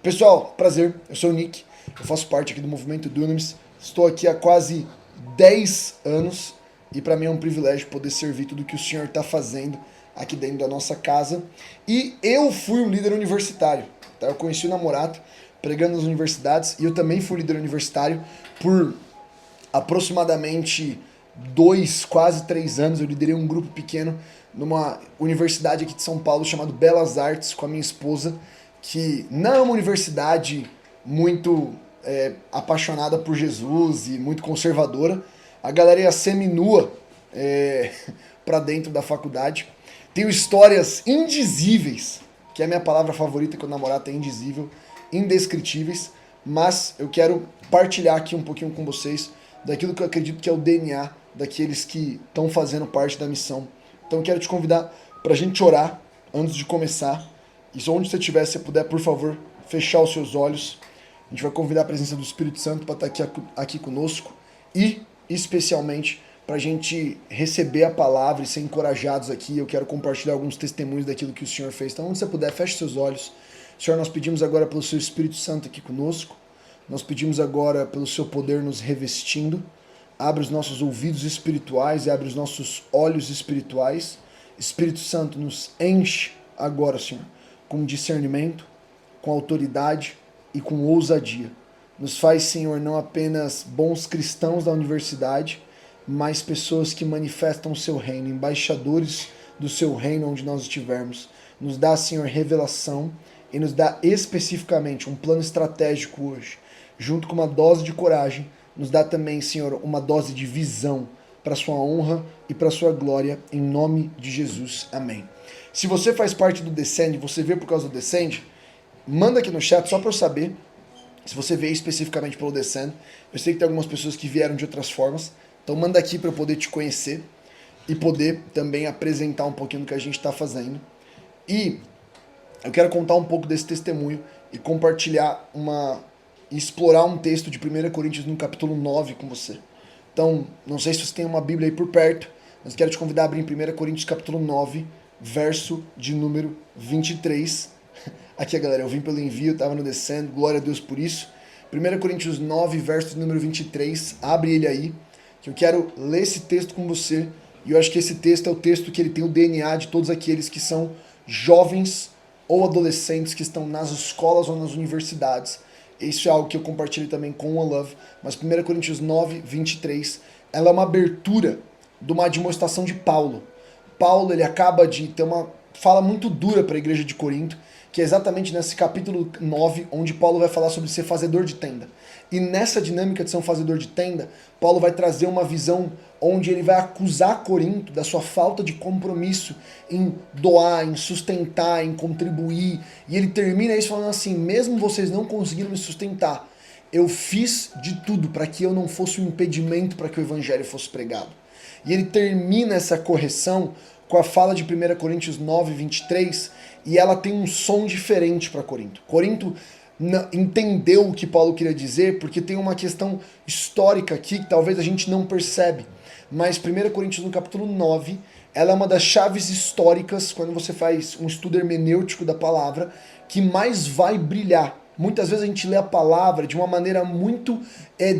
Pessoal, prazer, eu sou o Nick, eu faço parte aqui do Movimento Dunamis, estou aqui há quase 10 anos e para mim é um privilégio poder servir tudo que o senhor está fazendo aqui dentro da nossa casa. E eu fui um líder universitário, tá? Eu conheci o Namorato pregando nas universidades e eu também fui líder universitário por aproximadamente 2, quase 3 anos. Eu liderei um grupo pequeno numa universidade aqui de São Paulo chamado Belas Artes com a minha esposa, que não é uma universidade muito apaixonada por Jesus e muito conservadora. A galera ia semi-nua pra dentro da faculdade. Tenho histórias indizíveis, que é a minha palavra favorita quando namorar, é indizível, indescritíveis, mas eu quero partilhar aqui um pouquinho com vocês daquilo que eu acredito que é o DNA daqueles que estão fazendo parte da missão. Então eu quero te convidar para a gente orar antes de começar. E onde você estiver, se puder, por favor, fechar os seus olhos. A gente vai convidar a presença do Espírito Santo para estar aqui conosco e, especialmente, para a gente receber a palavra e ser encorajados aqui. Eu quero compartilhar alguns testemunhos daquilo que o Senhor fez. Então, onde você puder, feche seus olhos. Senhor, nós pedimos agora pelo seu Espírito Santo aqui conosco. Nós pedimos agora pelo seu poder nos revestindo. Abre os nossos ouvidos espirituais e abre os nossos olhos espirituais. Espírito Santo, nos enche agora, Senhor, com discernimento, com autoridade e com ousadia. Nos faz, Senhor, não apenas bons cristãos da universidade, mas pessoas que manifestam o seu reino, embaixadores do seu reino onde nós estivermos. Nos dá, Senhor, revelação e nos dá especificamente um plano estratégico hoje, junto com uma dose de coragem. Nos dá também, Senhor, uma dose de visão para a sua honra e para a sua glória, em nome de Jesus. Amém. Se você faz parte do Descende, você vê por causa do Descende, manda aqui no chat só para eu saber se você veio especificamente pelo Descende. Eu sei que tem algumas pessoas que vieram de outras formas, então manda aqui para eu poder te conhecer e poder também apresentar um pouquinho do que a gente está fazendo. E eu quero contar um pouco desse testemunho e compartilhar e explorar um texto de 1 Coríntios no capítulo 9 com você. Então, não sei se você tem uma Bíblia aí por perto, mas quero te convidar a abrir em 1 Coríntios capítulo 9, verso de número 23. Aqui, galera, eu vim pelo envio, estava no Descendo, glória a Deus por isso. 1 Coríntios 9, verso de número 23, abre ele aí, que eu quero ler esse texto com você. E eu acho que esse texto é o texto que ele tem o DNA de todos aqueles que são jovens ou adolescentes que estão nas escolas ou nas universidades. Isso é algo que eu compartilho também com o Love. Mas 1 Coríntios 9, 23, ela é uma abertura de uma admoestação de Paulo. Paulo, ele acaba de ter uma fala muito dura para a igreja de Corinto, que é exatamente nesse capítulo 9, onde Paulo vai falar sobre ser fazedor de tenda. E nessa dinâmica de ser um fazedor de tenda, Paulo vai trazer uma visão onde ele vai acusar Corinto da sua falta de compromisso em doar, em sustentar, em contribuir. E ele termina isso falando assim: mesmo vocês não conseguindo me sustentar, eu fiz de tudo para que eu não fosse um impedimento para que o evangelho fosse pregado. E ele termina essa correção com a fala de 1 Coríntios 9, 23, e ela tem um som diferente para Corinto. Corinto entendeu o que Paulo queria dizer, porque tem uma questão histórica aqui que talvez a gente não percebe. Mas 1 Coríntios no capítulo 9, ela é uma das chaves históricas, quando você faz um estudo hermenêutico da palavra, que mais vai brilhar. Muitas vezes a gente lê a palavra de uma maneira muito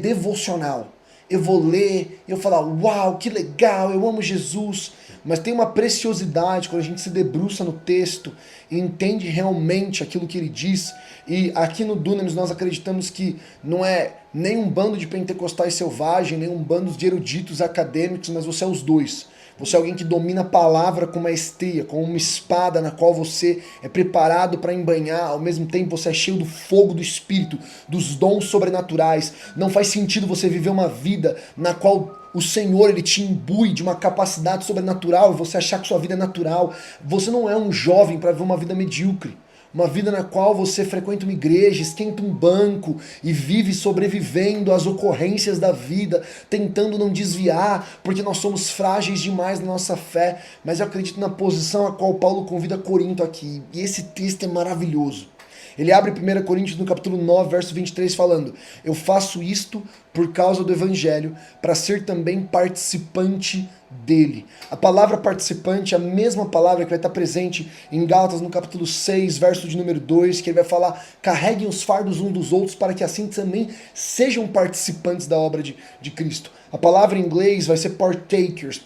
devocional. Eu vou ler, eu falar, uau, que legal, eu amo Jesus. Mas tem uma preciosidade quando a gente se debruça no texto e entende realmente aquilo que ele diz. E aqui no Dunamis nós acreditamos que não é nem um bando de pentecostais selvagem, nem um bando de eruditos acadêmicos, mas você é os dois. Você é alguém que domina a palavra com maestria, com uma espada na qual você é preparado para embanhar, ao mesmo tempo você é cheio do fogo do Espírito, dos dons sobrenaturais. Não faz sentido você viver uma vida na qual o Senhor ele te imbui de uma capacidade sobrenatural e você achar que sua vida é natural. Você não é um jovem para viver uma vida medíocre. Uma vida na qual você frequenta uma igreja, esquenta um banco e vive sobrevivendo às ocorrências da vida, tentando não desviar, porque nós somos frágeis demais na nossa fé. Mas eu acredito na posição a qual Paulo convida Corinto aqui. E esse texto é maravilhoso. Ele abre 1 Coríntios no capítulo 9, verso 23, falando: eu faço isto por causa do evangelho, para ser também participante dele. A palavra participante é a mesma palavra que vai estar presente em Gálatas no capítulo 6, verso de número 2, que ele vai falar: carreguem os fardos uns dos outros para que assim também sejam participantes da obra de Cristo. A palavra em inglês vai ser partakers,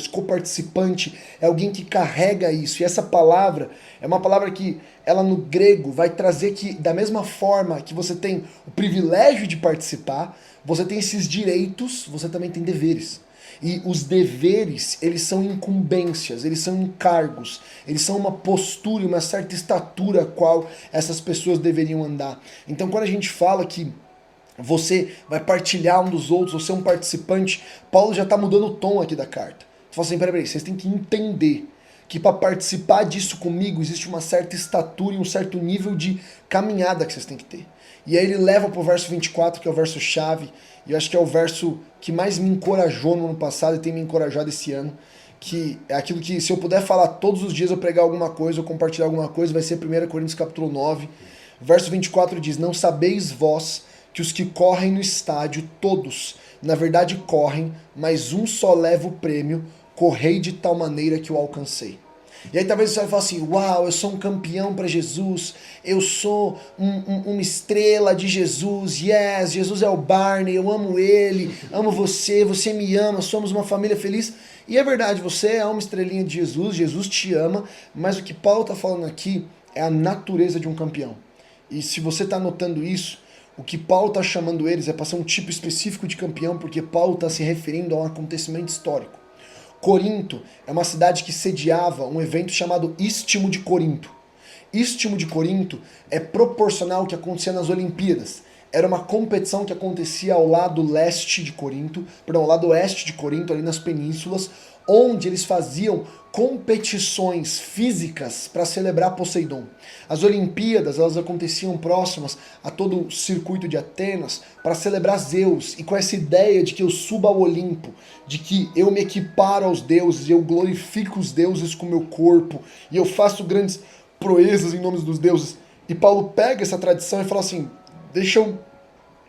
coparticipante, é alguém que carrega isso. E essa palavra é uma palavra que ela no grego vai trazer que da mesma forma que você tem o privilégio de participar, você tem esses direitos, você também tem deveres. E os deveres, eles são incumbências, eles são encargos, eles são uma postura e uma certa estatura a qual essas pessoas deveriam andar. Então quando a gente fala que você vai partilhar um dos outros, você é um participante, Paulo já está mudando o tom aqui da carta. Ele fala assim, peraí, vocês têm que entender que para participar disso comigo existe uma certa estatura e um certo nível de caminhada que vocês têm que ter. E aí ele leva para o verso 24, que é o verso chave, e eu acho que é o verso que mais me encorajou no ano passado e tem me encorajado esse ano, que é aquilo que, se eu puder falar todos os dias, eu pregar alguma coisa, ou compartilhar alguma coisa, vai ser 1 Coríntios capítulo 9, verso 24 diz: não sabeis vós que os que correm no estádio, todos, na verdade correm, mas um só leva o prêmio, correi de tal maneira que o alcancei. E aí talvez você vai falar assim, uau, eu sou um campeão para Jesus, eu sou uma estrela de Jesus, yes, Jesus é o Barney, eu amo ele, amo você, você me ama, somos uma família feliz. E é verdade, você é uma estrelinha de Jesus, Jesus te ama, mas o que Paulo está falando aqui é a natureza de um campeão. E se você está notando isso, o que Paulo está chamando eles é para ser um tipo específico de campeão, porque Paulo está se referindo a um acontecimento histórico. Corinto é uma cidade que sediava um evento chamado Istmo de Corinto. Istmo de Corinto é proporcional ao que acontecia nas Olimpíadas. Era uma competição que acontecia ao lado leste de Corinto, perdão, ao lado oeste de Corinto, ali nas penínsulas, onde eles faziam competições físicas para celebrar Poseidon. As Olimpíadas, elas aconteciam próximas a todo o circuito de Atenas para celebrar Zeus, e com essa ideia de que eu suba ao Olimpo, de que eu me equiparo aos deuses, eu glorifico os deuses com o meu corpo, e eu faço grandes proezas em nome dos deuses. E Paulo pega essa tradição e fala assim, deixa eu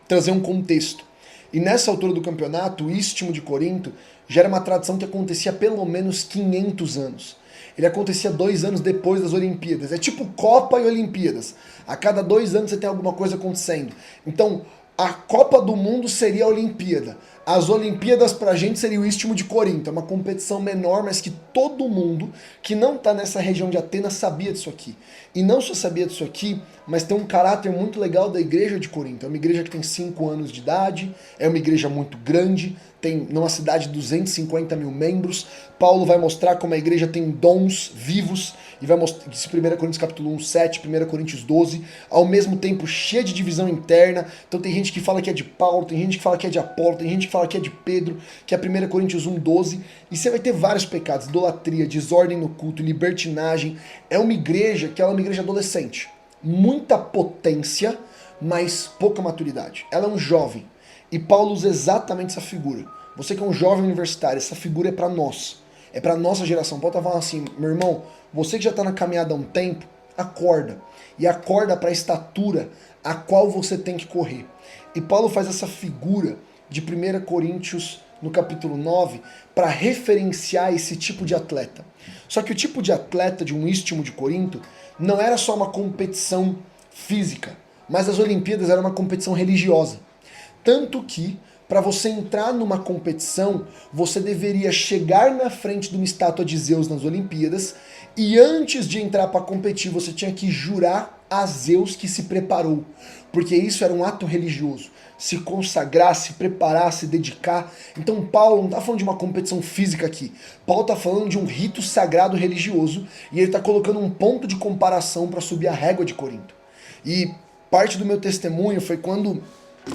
trazer um contexto. E nessa altura do campeonato, o Istmo de Corinto já era uma tradição que acontecia há pelo menos 500 anos. Ele acontecia 2 anos depois das Olimpíadas. É tipo Copa e Olimpíadas. A cada 2 anos você tem alguma coisa acontecendo. Então, a Copa do Mundo seria a Olimpíada. As Olimpíadas pra gente seria o Istmo de Corinto. É uma competição menor, mas que todo mundo que não tá nessa região de Atenas sabia disso aqui. E não só sabia disso aqui, mas tem um caráter muito legal da igreja de Corinto. É uma igreja que tem 5 anos de idade, é uma igreja muito grande, tem numa cidade 250 mil membros. Paulo vai mostrar como a igreja tem dons vivos, e vai mostrar isso em 1 Coríntios capítulo 1, 7, 1 Coríntios 12, ao mesmo tempo cheia de divisão interna. Então tem gente que fala que é de Paulo, tem gente que fala que é de Apolo, tem gente que fala que é de Pedro, que é 1 Coríntios 1, 12, e você vai ter vários pecados, idolatria, desordem no culto, libertinagem. É uma igreja que ela é uma igreja adolescente, muita potência, mas pouca maturidade. Ela é um jovem, e Paulo usa exatamente essa figura. Você que é um jovem universitário, essa figura é para nós, é para nossa geração. Paulo tá falando assim, meu irmão, você que já está na caminhada há um tempo, acorda, e acorda para a estatura a qual você tem que correr. E Paulo faz essa figura de 1 Coríntios no capítulo 9 para referenciar esse tipo de atleta. Só que o tipo de atleta de um Istmo de Corinto não era só uma competição física, mas as Olimpíadas era uma competição religiosa. Tanto que, para você entrar numa competição, você deveria chegar na frente de uma estátua de Zeus nas Olimpíadas, e antes de entrar para competir, você tinha que jurar a Zeus que se preparou, porque isso era um ato religioso. Se consagrar, se preparar, se dedicar. Então Paulo não está falando de uma competição física aqui. Paulo está falando de um rito sagrado religioso, e ele está colocando um ponto de comparação para subir a régua de Corinto. E parte do meu testemunho foi quando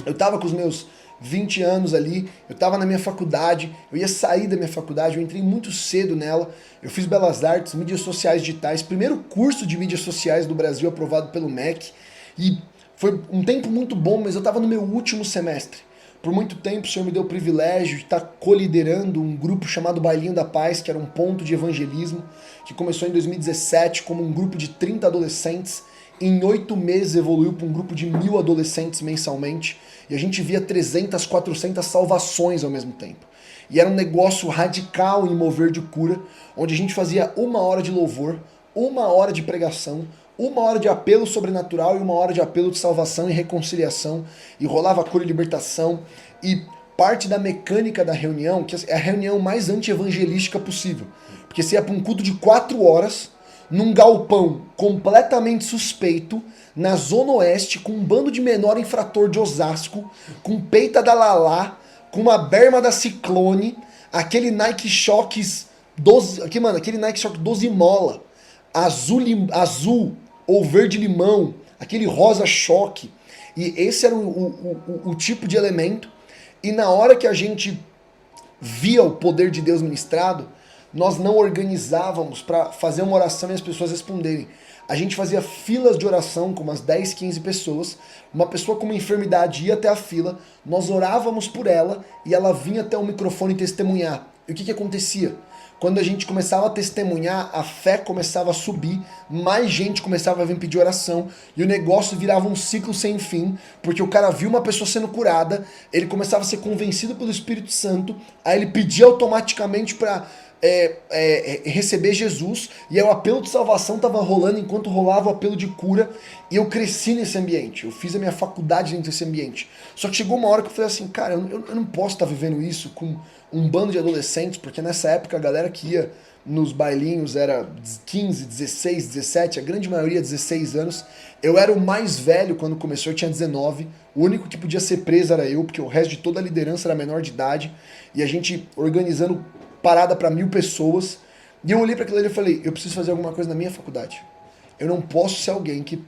eu estava com os meus 20 anos ali, eu estava na minha faculdade, eu ia sair da minha faculdade, eu entrei muito cedo nela, eu fiz Belas Artes, mídias sociais digitais, primeiro curso de mídias sociais do Brasil aprovado pelo MEC, e foi um tempo muito bom, mas eu estava no meu último semestre. Por muito tempo o Senhor me deu o privilégio de estar coliderando um grupo chamado Bailinho da Paz, que era um ponto de evangelismo, que começou em 2017 como um grupo de 30 adolescentes. Em 8 meses evoluiu para um grupo de 1.000 adolescentes mensalmente, e a gente via 300, 400 salvações ao mesmo tempo. E era um negócio radical em mover de cura, onde a gente fazia 1 hora de louvor, 1 hora de pregação, 1 hora de apelo sobrenatural e 1 hora de apelo de salvação e reconciliação, e rolava cura e libertação, e parte da mecânica da reunião, que é a reunião mais anti-evangelística possível, porque você ia para um culto de 4 horas, num galpão completamente suspeito, na Zona Oeste, com um bando de menor infrator de Osasco, com peita da Lalá, com uma berma da Ciclone, aquele Nike Shox 12, aquele Nike Shox 12 mola, azul ou verde limão, aquele rosa choque. E esse era o tipo de elemento. E na hora que a gente via o poder de Deus ministrado, nós não organizávamos para fazer uma oração e as pessoas responderem. A gente fazia filas de oração com umas 10, 15 pessoas. Uma pessoa com uma enfermidade ia até a fila, nós orávamos por ela e ela vinha até o microfone testemunhar. E o que acontecia? Quando a gente começava a testemunhar, a fé começava a subir, mais gente começava a vir pedir oração e o negócio virava um ciclo sem fim, porque o cara viu uma pessoa sendo curada, ele começava a ser convencido pelo Espírito Santo, aí ele pedia automaticamente para receber Jesus, e aí o apelo de salvação estava rolando enquanto rolava o apelo de cura, e eu cresci nesse ambiente, eu fiz a minha faculdade dentro desse ambiente. Só que chegou uma hora que eu falei assim, cara, eu não posso estar vivendo isso com um bando de adolescentes, porque nessa época a galera que ia nos bailinhos era 15, 16, 17, a grande maioria 16 anos. Eu era o mais velho quando começou, eu tinha 19, o único que podia ser preso era eu, porque o resto de toda a liderança era menor de idade, e a gente organizando parada para 1000 pessoas, e eu olhei para aquilo ali e falei, eu preciso fazer alguma coisa na minha faculdade. Eu não posso ser alguém que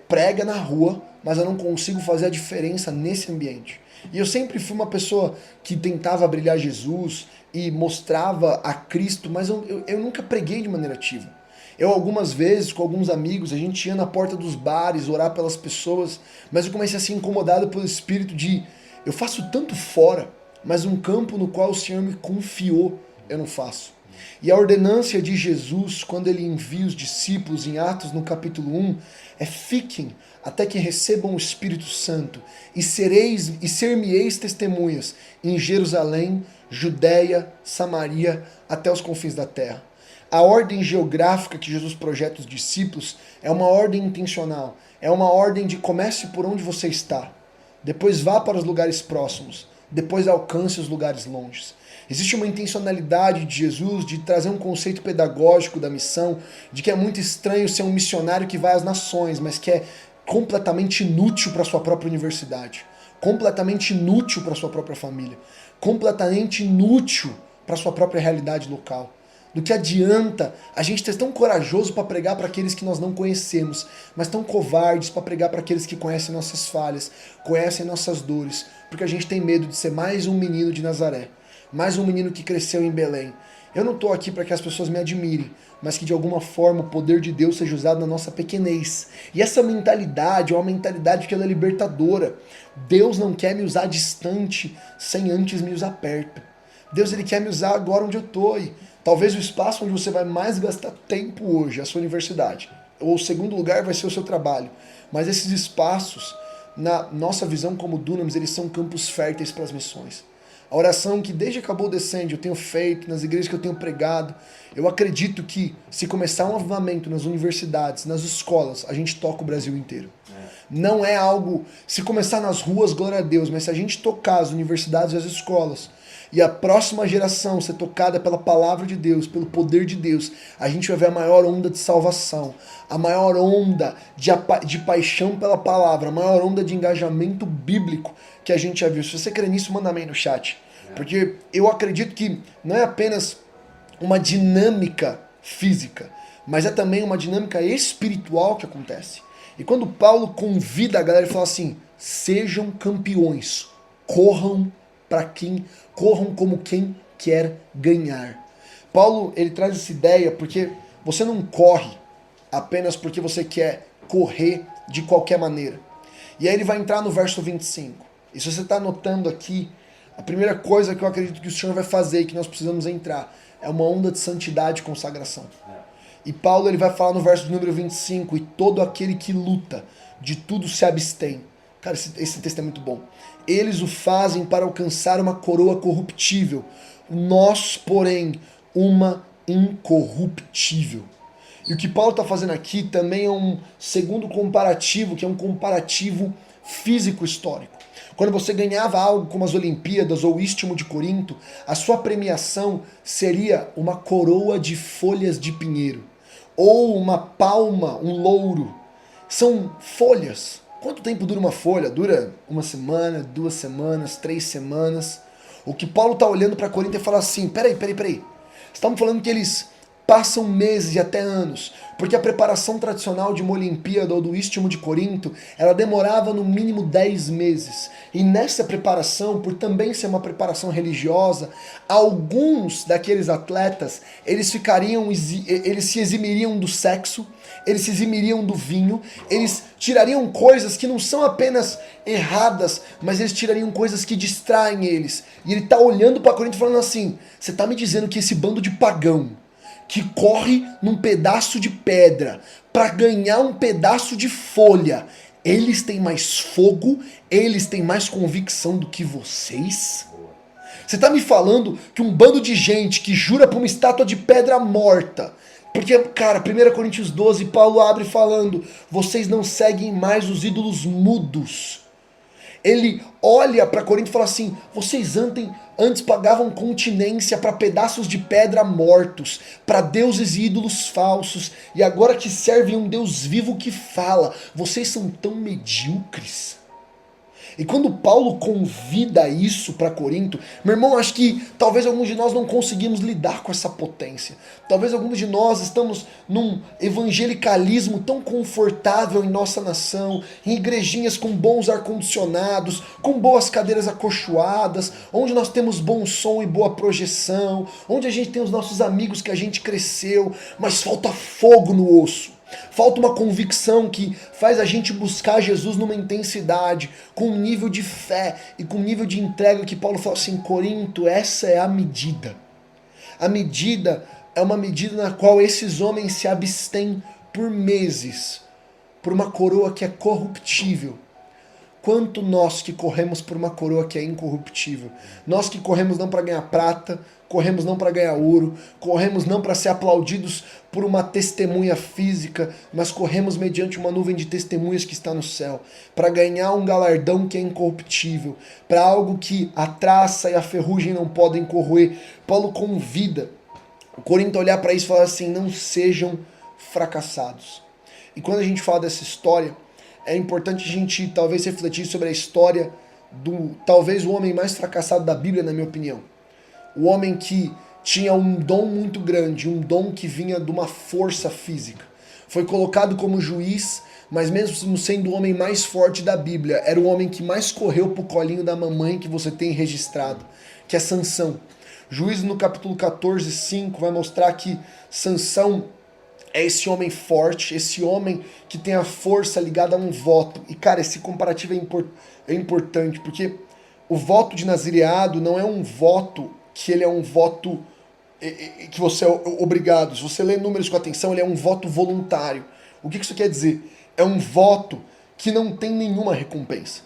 prega na rua, mas eu não consigo fazer a diferença nesse ambiente. E eu sempre fui uma pessoa que tentava brilhar Jesus e mostrava a Cristo, mas eu nunca preguei de maneira ativa. Eu algumas vezes, com alguns amigos, a gente ia na porta dos bares, orar pelas pessoas, mas eu comecei a ser incomodado pelo espírito de, eu faço tanto fora, mas um campo no qual o Senhor me confiou, eu não faço. E a ordenância de Jesus, quando ele envia os discípulos em Atos no capítulo 1, é fiquem até que recebam o Espírito Santo e ser-me-eis testemunhas em Jerusalém, Judéia, Samaria, até os confins da terra. A ordem geográfica que Jesus projeta os discípulos é uma ordem intencional, é uma ordem de comece por onde você está, depois vá para os lugares próximos, depois alcance os lugares longes. Existe uma intencionalidade de Jesus de trazer um conceito pedagógico da missão, de que é muito estranho ser um missionário que vai às nações, mas que é completamente inútil para sua própria universidade, completamente inútil para sua própria família, completamente inútil para sua própria realidade local. Do que adianta a gente ser tão corajoso para pregar para aqueles que nós não conhecemos, mas tão covardes para pregar para aqueles que conhecem nossas falhas, conhecem nossas dores, porque a gente tem medo de ser mais um menino de Nazaré, mais um menino que cresceu em Belém. Eu não estou aqui para que as pessoas me admirem, mas que de alguma forma o poder de Deus seja usado na nossa pequenez. E essa mentalidade é uma mentalidade que ela é libertadora. Deus não quer me usar distante sem antes me usar perto. Deus ele quer me usar agora onde eu estou. E talvez o espaço onde você vai mais gastar tempo hoje é a sua universidade. Ou o segundo lugar vai ser o seu trabalho. Mas esses espaços, na nossa visão como Dunamis, eles são campos férteis para as missões. A oração que desde que acabou o Descende eu tenho feito, nas igrejas que eu tenho pregado, eu acredito que se começar um avivamento nas universidades, nas escolas, a gente toca o Brasil inteiro. Não é algo, se começar nas ruas, glória a Deus, mas se a gente tocar as universidades e as escolas, e a próxima geração ser tocada pela palavra de Deus, pelo poder de Deus, a gente vai ver a maior onda de salvação, a maior onda de paixão pela palavra, a maior onda de engajamento bíblico que a gente já viu. Se você crê nisso, manda amém no chat. Porque eu acredito que não é apenas uma dinâmica física, mas é também uma dinâmica espiritual que acontece. E quando Paulo convida a galera, ele fala assim, sejam campeões, corram como quem quer ganhar. Paulo, ele traz essa ideia porque você não corre apenas porque você quer correr de qualquer maneira. E aí ele vai entrar no verso 25. E se você está anotando aqui, a primeira coisa que eu acredito que o Senhor vai fazer e que nós precisamos entrar é uma onda de santidade e consagração. E Paulo ele vai falar no verso número 25, e todo aquele que luta, de tudo se abstém. Cara, esse texto é muito bom. Eles o fazem para alcançar uma coroa corruptível. Nós, porém, uma incorruptível. E o que Paulo está fazendo aqui também é um segundo comparativo, que é um comparativo físico-histórico. Quando você ganhava algo como as Olimpíadas ou o Istmo de Corinto, a sua premiação seria uma coroa de folhas de pinheiro, ou uma palma, um louro. São folhas. Quanto tempo dura uma folha? Dura uma semana, 2 semanas, 3 semanas. O que Paulo está olhando para Corinto e fala assim, peraí. Estamos falando que eles passam meses e até anos, porque a preparação tradicional de uma Olimpíada ou do Istmo de Corinto, ela demorava no mínimo 10 meses. E nessa preparação, por também ser uma preparação religiosa, alguns daqueles atletas, eles se eximiriam do sexo, eles se eximiriam do vinho, eles tirariam coisas que não são apenas erradas, mas eles tirariam coisas que distraem eles. E ele está olhando para Corinto falando assim, você está me dizendo que esse bando de pagão, que corre num pedaço de pedra para ganhar um pedaço de folha, eles têm mais fogo, eles têm mais convicção do que vocês? Você tá me falando que um bando de gente que jura por uma estátua de pedra morta, porque, cara, 1 Coríntios 12, Paulo abre falando, vocês não seguem mais os ídolos mudos. Ele olha para Corinto e fala assim, vocês antes pagavam continência para pedaços de pedra mortos, para deuses e ídolos falsos, e agora que servem um Deus vivo que fala, vocês são tão medíocres. E quando Paulo convida isso para Corinto, meu irmão, acho que talvez alguns de nós não conseguimos lidar com essa potência. Talvez alguns de nós estamos num evangelicalismo tão confortável em nossa nação, em igrejinhas com bons ar-condicionados, com boas cadeiras acolchoadas, onde nós temos bom som e boa projeção, onde a gente tem os nossos amigos que a gente cresceu, mas falta fogo no osso. Falta uma convicção que faz a gente buscar Jesus numa intensidade, com um nível de fé e com um nível de entrega que Paulo fala assim, Corinto, essa é a medida. A medida é uma medida na qual esses homens se abstêm por meses, por uma coroa que é corruptível. Quanto nós que corremos por uma coroa que é incorruptível. Nós que corremos não para ganhar prata, corremos não para ganhar ouro, corremos não para ser aplaudidos por uma testemunha física, mas corremos mediante uma nuvem de testemunhas que está no céu, para ganhar um galardão que é incorruptível, para algo que a traça e a ferrugem não podem corroer. Paulo convida o Corinto a olhar para isso e falar assim, não sejam fracassados. E quando a gente fala dessa história, é importante a gente talvez refletir sobre a história do talvez o homem mais fracassado da Bíblia, na minha opinião. O homem que tinha um dom muito grande, um dom que vinha de uma força física. Foi colocado como juiz, mas mesmo sendo o homem mais forte da Bíblia, era o homem que mais correu pro colinho da mamãe que você tem registrado, que é Sansão. Juízes no capítulo 14, 5 vai mostrar que Sansão é esse homem forte, esse homem que tem a força ligada a um voto. E cara, esse comparativo é importante, porque o voto de nazireado não é um voto que ele é um voto que você é obrigado. Se você lê números com atenção, ele é um voto voluntário. O que isso quer dizer? É um voto que não tem nenhuma recompensa.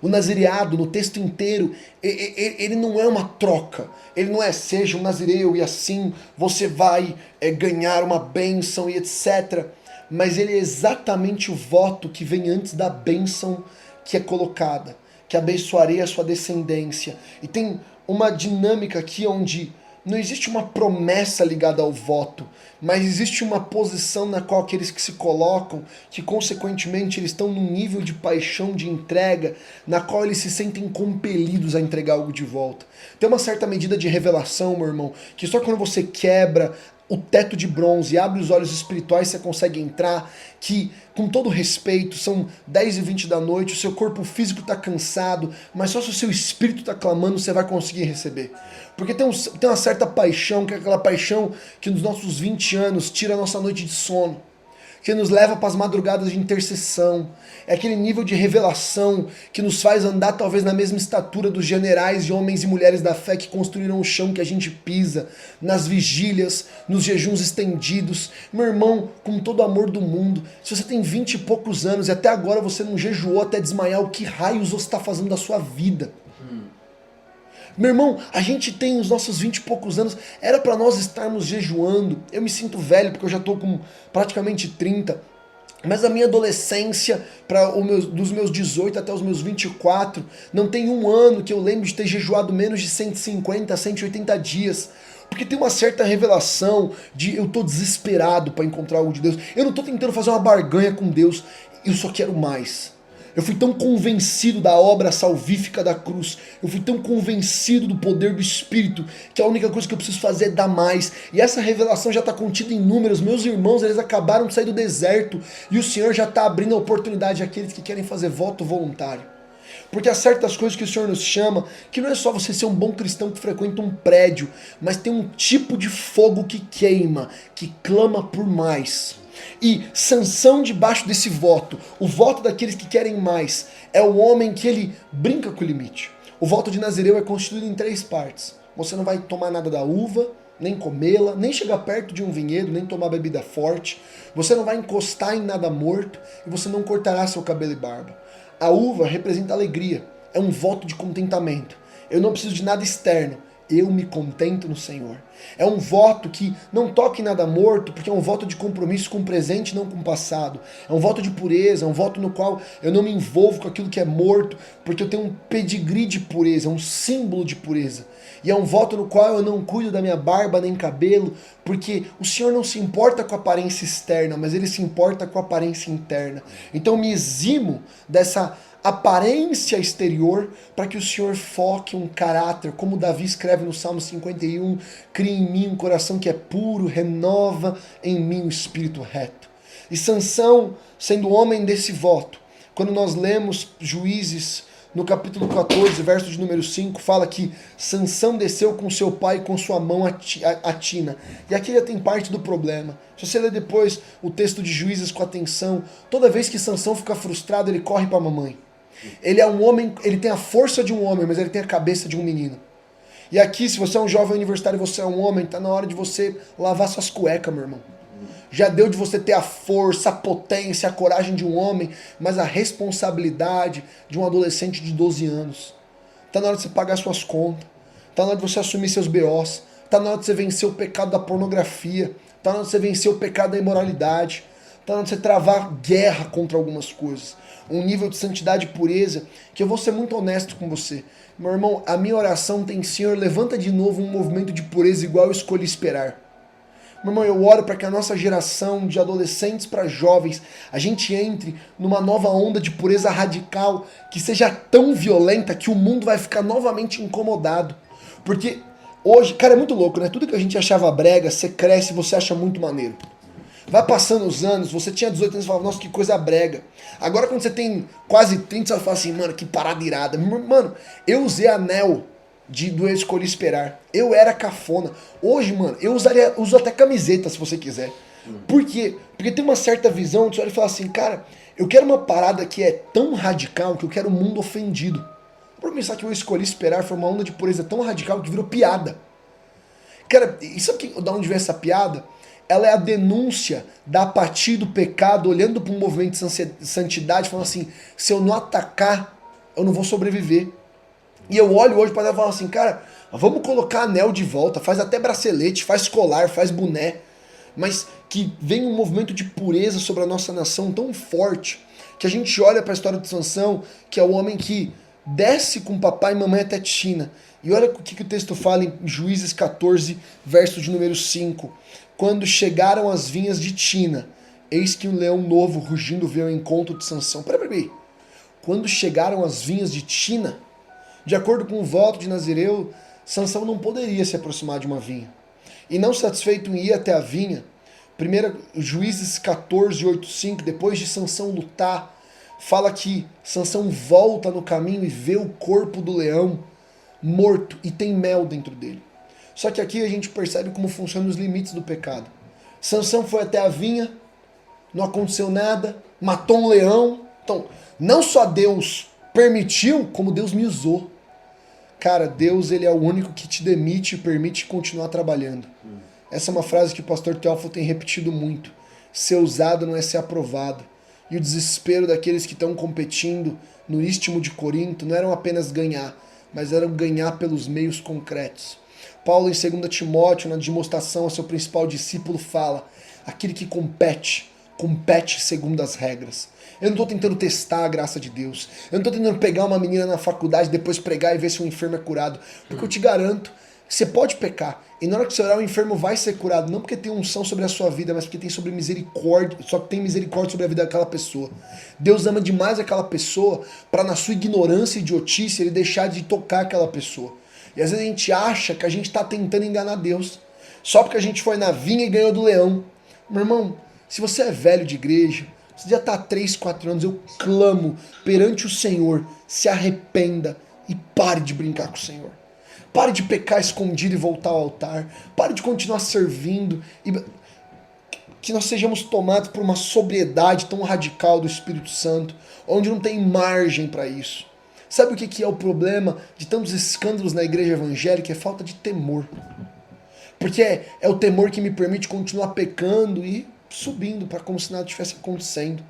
O nazireado, no texto inteiro, ele não é uma troca. Ele não é, seja um nazireu e assim você vai ganhar uma bênção e etc. Mas ele é exatamente o voto que vem antes da bênção que é colocada. Que abençoarei a sua descendência. E tem uma dinâmica aqui onde não existe uma promessa ligada ao voto, mas existe uma posição na qual aqueles que se colocam, que consequentemente eles estão num nível de paixão, de entrega, na qual eles se sentem compelidos a entregar algo de volta. Tem uma certa medida de revelação, meu irmão, que só quando você quebra o teto de bronze e abre os olhos espirituais você consegue entrar, que com todo respeito, são 10h20 da noite, o seu corpo físico está cansado, mas só se o seu espírito está clamando você vai conseguir receber. Porque tem uma certa paixão, que é aquela paixão que nos nossos 20 anos tira a nossa noite de sono. que nos leva para as madrugadas de intercessão. É aquele nível de revelação que nos faz andar talvez na mesma estatura dos generais e homens e mulheres da fé que construíram o chão que a gente pisa, nas vigílias, nos jejuns estendidos. Meu irmão, com todo o amor do mundo, se você tem 20 e poucos anos e até agora você não jejuou até desmaiar, o que raios você está fazendo da sua vida? Meu irmão, a gente tem os nossos 20 e poucos anos, era para nós estarmos jejuando. Eu me sinto velho porque eu já estou com praticamente 30, mas a minha adolescência, dos meus 18 até os meus 24, não tem um ano que eu lembro de ter jejuado menos de 150, 180 dias. Porque tem uma certa revelação de eu tô desesperado para encontrar algo de Deus. Eu não tô tentando fazer uma barganha com Deus, eu só quero mais. Eu fui tão convencido da obra salvífica da cruz, eu fui tão convencido do poder do Espírito, que a única coisa que eu preciso fazer é dar mais. E essa revelação já está contida em números. Meus irmãos, eles acabaram de sair do deserto, e o Senhor já está abrindo a oportunidade àqueles que querem fazer voto voluntário. Porque há certas coisas que o Senhor nos chama, que não é só você ser um bom cristão que frequenta um prédio, mas tem um tipo de fogo que queima, que clama por mais. E Sansão, debaixo desse voto, o voto daqueles que querem mais, é o homem que ele brinca com o limite. O voto de Nazireu é constituído em 3 partes. Você não vai tomar nada da uva, nem comê-la, nem chegar perto de um vinhedo, nem tomar bebida forte. Você não vai encostar em nada morto e você não cortará seu cabelo e barba. A uva representa alegria, é um voto de contentamento. Eu não preciso de nada externo, eu me contento no Senhor. É um voto que não toca em nada morto, porque é um voto de compromisso com o presente, não com o passado. É um voto de pureza, é um voto no qual eu não me envolvo com aquilo que é morto, porque eu tenho um pedigree de pureza, um símbolo de pureza. E é um voto no qual eu não cuido da minha barba nem cabelo, porque o Senhor não se importa com a aparência externa, mas Ele se importa com a aparência interna. Então eu me eximo dessa aparência exterior para que o Senhor foque um caráter, como Davi escreve no Salmo 51, cria em mim um coração que é puro, renova em mim o espírito reto. E Sansão, sendo homem desse voto, quando nós lemos Juízes no capítulo 14, verso de número 5, fala que Sansão desceu com seu pai com sua mão a tina. E aqui já tem parte do problema. Se você ler depois o texto de Juízes com atenção, toda vez que Sansão fica frustrado, ele corre para a mamãe. Ele é um homem, ele tem a força de um homem, mas ele tem a cabeça de um menino. E aqui, se você é um jovem universitário e você é um homem, tá na hora de você lavar suas cuecas, meu irmão. Já deu de você ter a força, a potência, a coragem de um homem, mas a responsabilidade de um adolescente de 12 anos. Tá na hora de você pagar suas contas. Tá na hora de você assumir seus BOs. Tá na hora de você vencer o pecado da pornografia. Tá na hora de você vencer o pecado da imoralidade. Tá na hora de você travar guerra contra algumas coisas. Um nível de santidade e pureza que eu vou ser muito honesto com você. Meu irmão, a minha oração tem: Senhor, levanta de novo um movimento de pureza igual eu escolhi esperar. Meu irmão, eu oro para que a nossa geração de adolescentes para jovens, a gente entre numa nova onda de pureza radical que seja tão violenta que o mundo vai ficar novamente incomodado. Porque hoje, cara, é muito louco, né? Tudo que a gente achava brega, você cresce e você acha muito maneiro. Vai passando os anos, você tinha 18 anos e falava, nossa, que coisa brega. Agora quando você tem quase 30, você fala assim, mano, que parada irada. Mano, eu usei anel do Eu Escolhi Esperar. Eu era cafona. Hoje, mano, eu uso até camiseta, se você quiser. Por quê? Porque tem uma certa visão, você olha e fala assim, cara, eu quero uma parada que é tão radical que eu quero o mundo ofendido. Por pensar que Eu Escolhi Esperar foi uma onda de pureza tão radical que virou piada. Cara, e sabe de onde vem essa piada? Ela é a denúncia da apatia do pecado, olhando para um movimento de santidade, falando assim, se eu não atacar, eu não vou sobreviver. E eu olho hoje para ela e falo assim, cara, vamos colocar anel de volta, faz até bracelete, faz colar, faz boné, mas que vem um movimento de pureza sobre a nossa nação tão forte, que a gente olha para a história de Sansão, que é o homem que desce com papai e mamãe até Tina. E olha o que o texto fala em Juízes 14, verso de número 5. Quando chegaram as vinhas de Tina, eis que um leão novo rugindo veio ao encontro de Sansão. Peraí. Quando chegaram as vinhas de Tina, de acordo com o voto de Nazireu, Sansão não poderia se aproximar de uma vinha. E não satisfeito em ir até a vinha, 1 Juízes 14, 8, 5, depois de Sansão lutar, fala que Sansão volta no caminho e vê o corpo do leão morto e tem mel dentro dele. Só que aqui a gente percebe como funcionam os limites do pecado. Sansão foi até a vinha, não aconteceu nada, matou um leão. Então, não só Deus permitiu, como Deus me usou. Cara, Deus, ele é o único que te demite e permite continuar trabalhando. Essa é uma frase que o pastor Teófilo tem repetido muito. Ser usado não é ser aprovado. E o desespero daqueles que estão competindo no Istmo de Corinto não eram apenas ganhar, mas eram ganhar pelos meios concretos. Paulo, em 2 Timóteo, na demonstração a seu principal discípulo, fala: aquele que compete, compete segundo as regras. Eu não estou tentando testar a graça de Deus. Eu não estou tentando pegar uma menina na faculdade, depois pregar e ver se um enfermo é curado. Porque eu te garanto, você pode pecar. E na hora que você orar, o enfermo vai ser curado. Não porque tem unção sobre a sua vida, mas porque tem sobre misericórdia. Só que tem misericórdia sobre a vida daquela pessoa. Deus ama demais aquela pessoa para, na sua ignorância e idiotice, ele deixar de tocar aquela pessoa. E às vezes a gente acha que a gente está tentando enganar Deus. Só porque a gente foi na vinha e ganhou do leão. Meu irmão, se você é velho de igreja, você já está há 3, 4 anos, eu clamo perante o Senhor, se arrependa e pare de brincar com o Senhor. Pare de pecar escondido e voltar ao altar. Pare de continuar servindo. E que nós sejamos tomados por uma sobriedade tão radical do Espírito Santo, onde não tem margem para isso. Sabe o que é o problema de tantos escândalos na igreja evangélica? É falta de temor. Porque é o temor que me permite continuar pecando e subindo para como se nada estivesse acontecendo.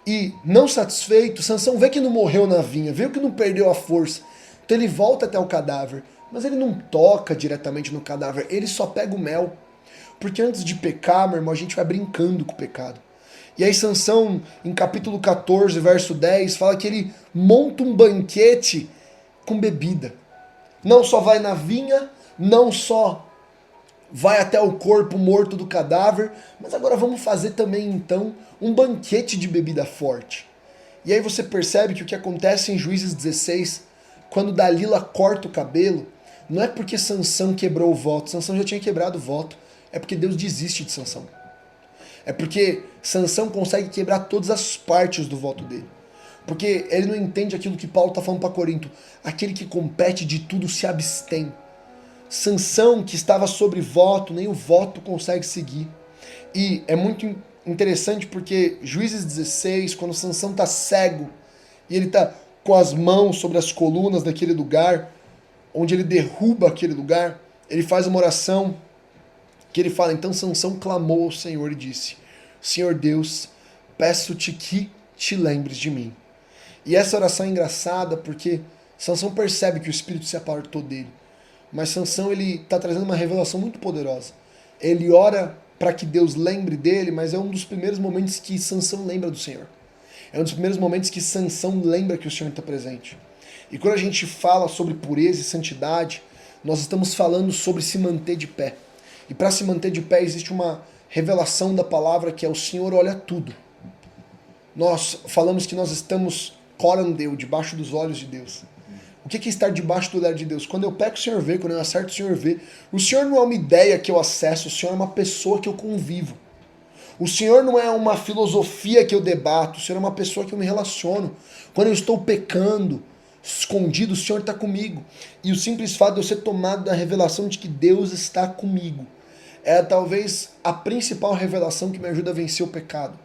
E não satisfeito, Sansão vê que não morreu na vinha, vê que não perdeu a força. Então ele volta até o cadáver, mas ele não toca diretamente no cadáver, ele só pega o mel. Porque antes de pecar, meu irmão, a gente vai brincando com o pecado. E aí Sansão, em capítulo 14, verso 10, fala que ele monta um banquete com bebida. Não só vai na vinha, não só vai até o corpo morto do cadáver, mas agora vamos fazer também então um banquete de bebida forte. E aí você percebe que o que acontece em Juízes 16, quando Dalila corta o cabelo, não é porque Sansão quebrou o voto, Sansão já tinha quebrado o voto, é porque Deus desiste de Sansão. É porque Sansão consegue quebrar todas as partes do voto dele. Porque ele não entende aquilo que Paulo está falando para Corinto. Aquele que compete de tudo se abstém. Sansão, que estava sobre voto, nem o voto consegue seguir. E é muito interessante porque Juízes 16, quando Sansão está cego, e ele está com as mãos sobre as colunas daquele lugar, onde ele derruba aquele lugar, ele faz uma oração, que ele fala: então Sansão clamou ao Senhor e disse: Senhor Deus, peço-te que te lembres de mim. E essa oração é engraçada porque Sansão percebe que o Espírito se apartou dele. Mas Sansão, ele está trazendo uma revelação muito poderosa. Ele ora para que Deus lembre dele, mas é um dos primeiros momentos que Sansão lembra do Senhor. É um dos primeiros momentos que Sansão lembra que o Senhor está presente. E quando a gente fala sobre pureza e santidade, nós estamos falando sobre se manter de pé. E para se manter de pé existe uma revelação da palavra que é: o Senhor olha tudo. Nós falamos que nós estamos corandeu, debaixo dos olhos de Deus. O que é estar debaixo do olhar de Deus? Quando eu peco, o Senhor vê. Quando eu acerto, o Senhor vê. O Senhor não é uma ideia que eu acesso. O Senhor é uma pessoa que eu convivo. O Senhor não é uma filosofia que eu debato. O Senhor é uma pessoa que eu me relaciono. Quando eu estou pecando, escondido, o Senhor está comigo. E o simples fato de eu ser tomado da revelação de que Deus está comigo é talvez a principal revelação que me ajuda a vencer o pecado.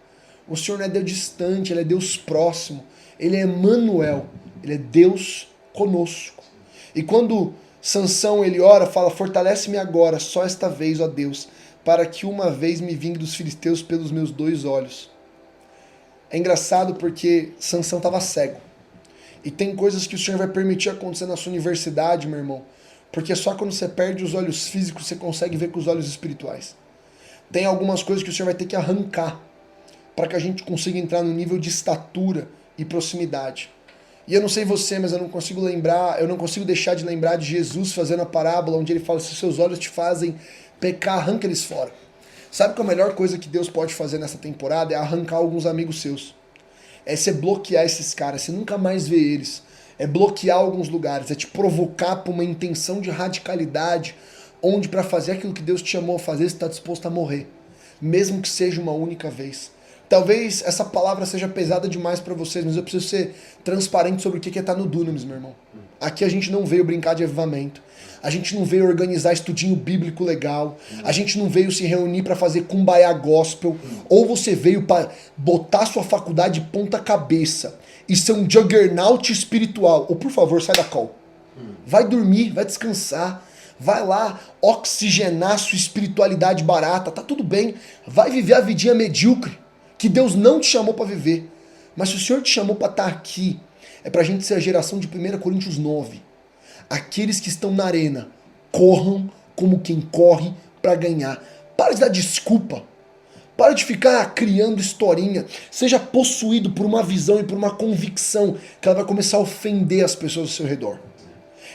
O Senhor não é Deus distante, Ele é Deus próximo. Ele é Emmanuel. Ele é Deus conosco. E quando Sansão ele ora, fala: fortalece-me agora, só esta vez, ó Deus, para que uma vez me vingue dos filisteus pelos meus 2 olhos. É engraçado porque Sansão estava cego. E tem coisas que o Senhor vai permitir acontecer na sua universidade, meu irmão, porque só quando você perde os olhos físicos você consegue ver com os olhos espirituais. Tem algumas coisas que o Senhor vai ter que arrancar para que a gente consiga entrar no nível de estatura e proximidade. E eu não sei você, mas eu não consigo deixar de lembrar de Jesus fazendo a parábola onde ele fala: se os seus olhos te fazem pecar, arranca eles fora. Sabe que a melhor coisa que Deus pode fazer nessa temporada é arrancar alguns amigos seus. É você bloquear esses caras, você nunca mais vê eles. É bloquear alguns lugares, é te provocar para uma intenção de radicalidade, onde para fazer aquilo que Deus te chamou a fazer, você está disposto a morrer. Mesmo que seja uma única vez. Talvez essa palavra seja pesada demais para vocês, mas eu preciso ser transparente sobre o que é estar no Dunamis, meu irmão. Aqui a gente não veio brincar de avivamento. A gente não veio organizar estudinho bíblico legal. A gente não veio se reunir para fazer kumbaya gospel. Ou você veio para botar sua faculdade de ponta cabeça e ser um juggernaut espiritual. Ou por favor, sai da call. Vai dormir, vai descansar. Vai lá oxigenar sua espiritualidade barata. Tá tudo bem. Vai viver a vidinha medíocre que Deus não te chamou para viver. Mas se o Senhor te chamou para estar aqui, é pra gente ser a geração de 1 Coríntios 9. Aqueles que estão na arena, corram como quem corre para ganhar. Para de dar desculpa. Para de ficar criando historinha. Seja possuído por uma visão e por uma convicção que ela vai começar a ofender as pessoas ao seu redor.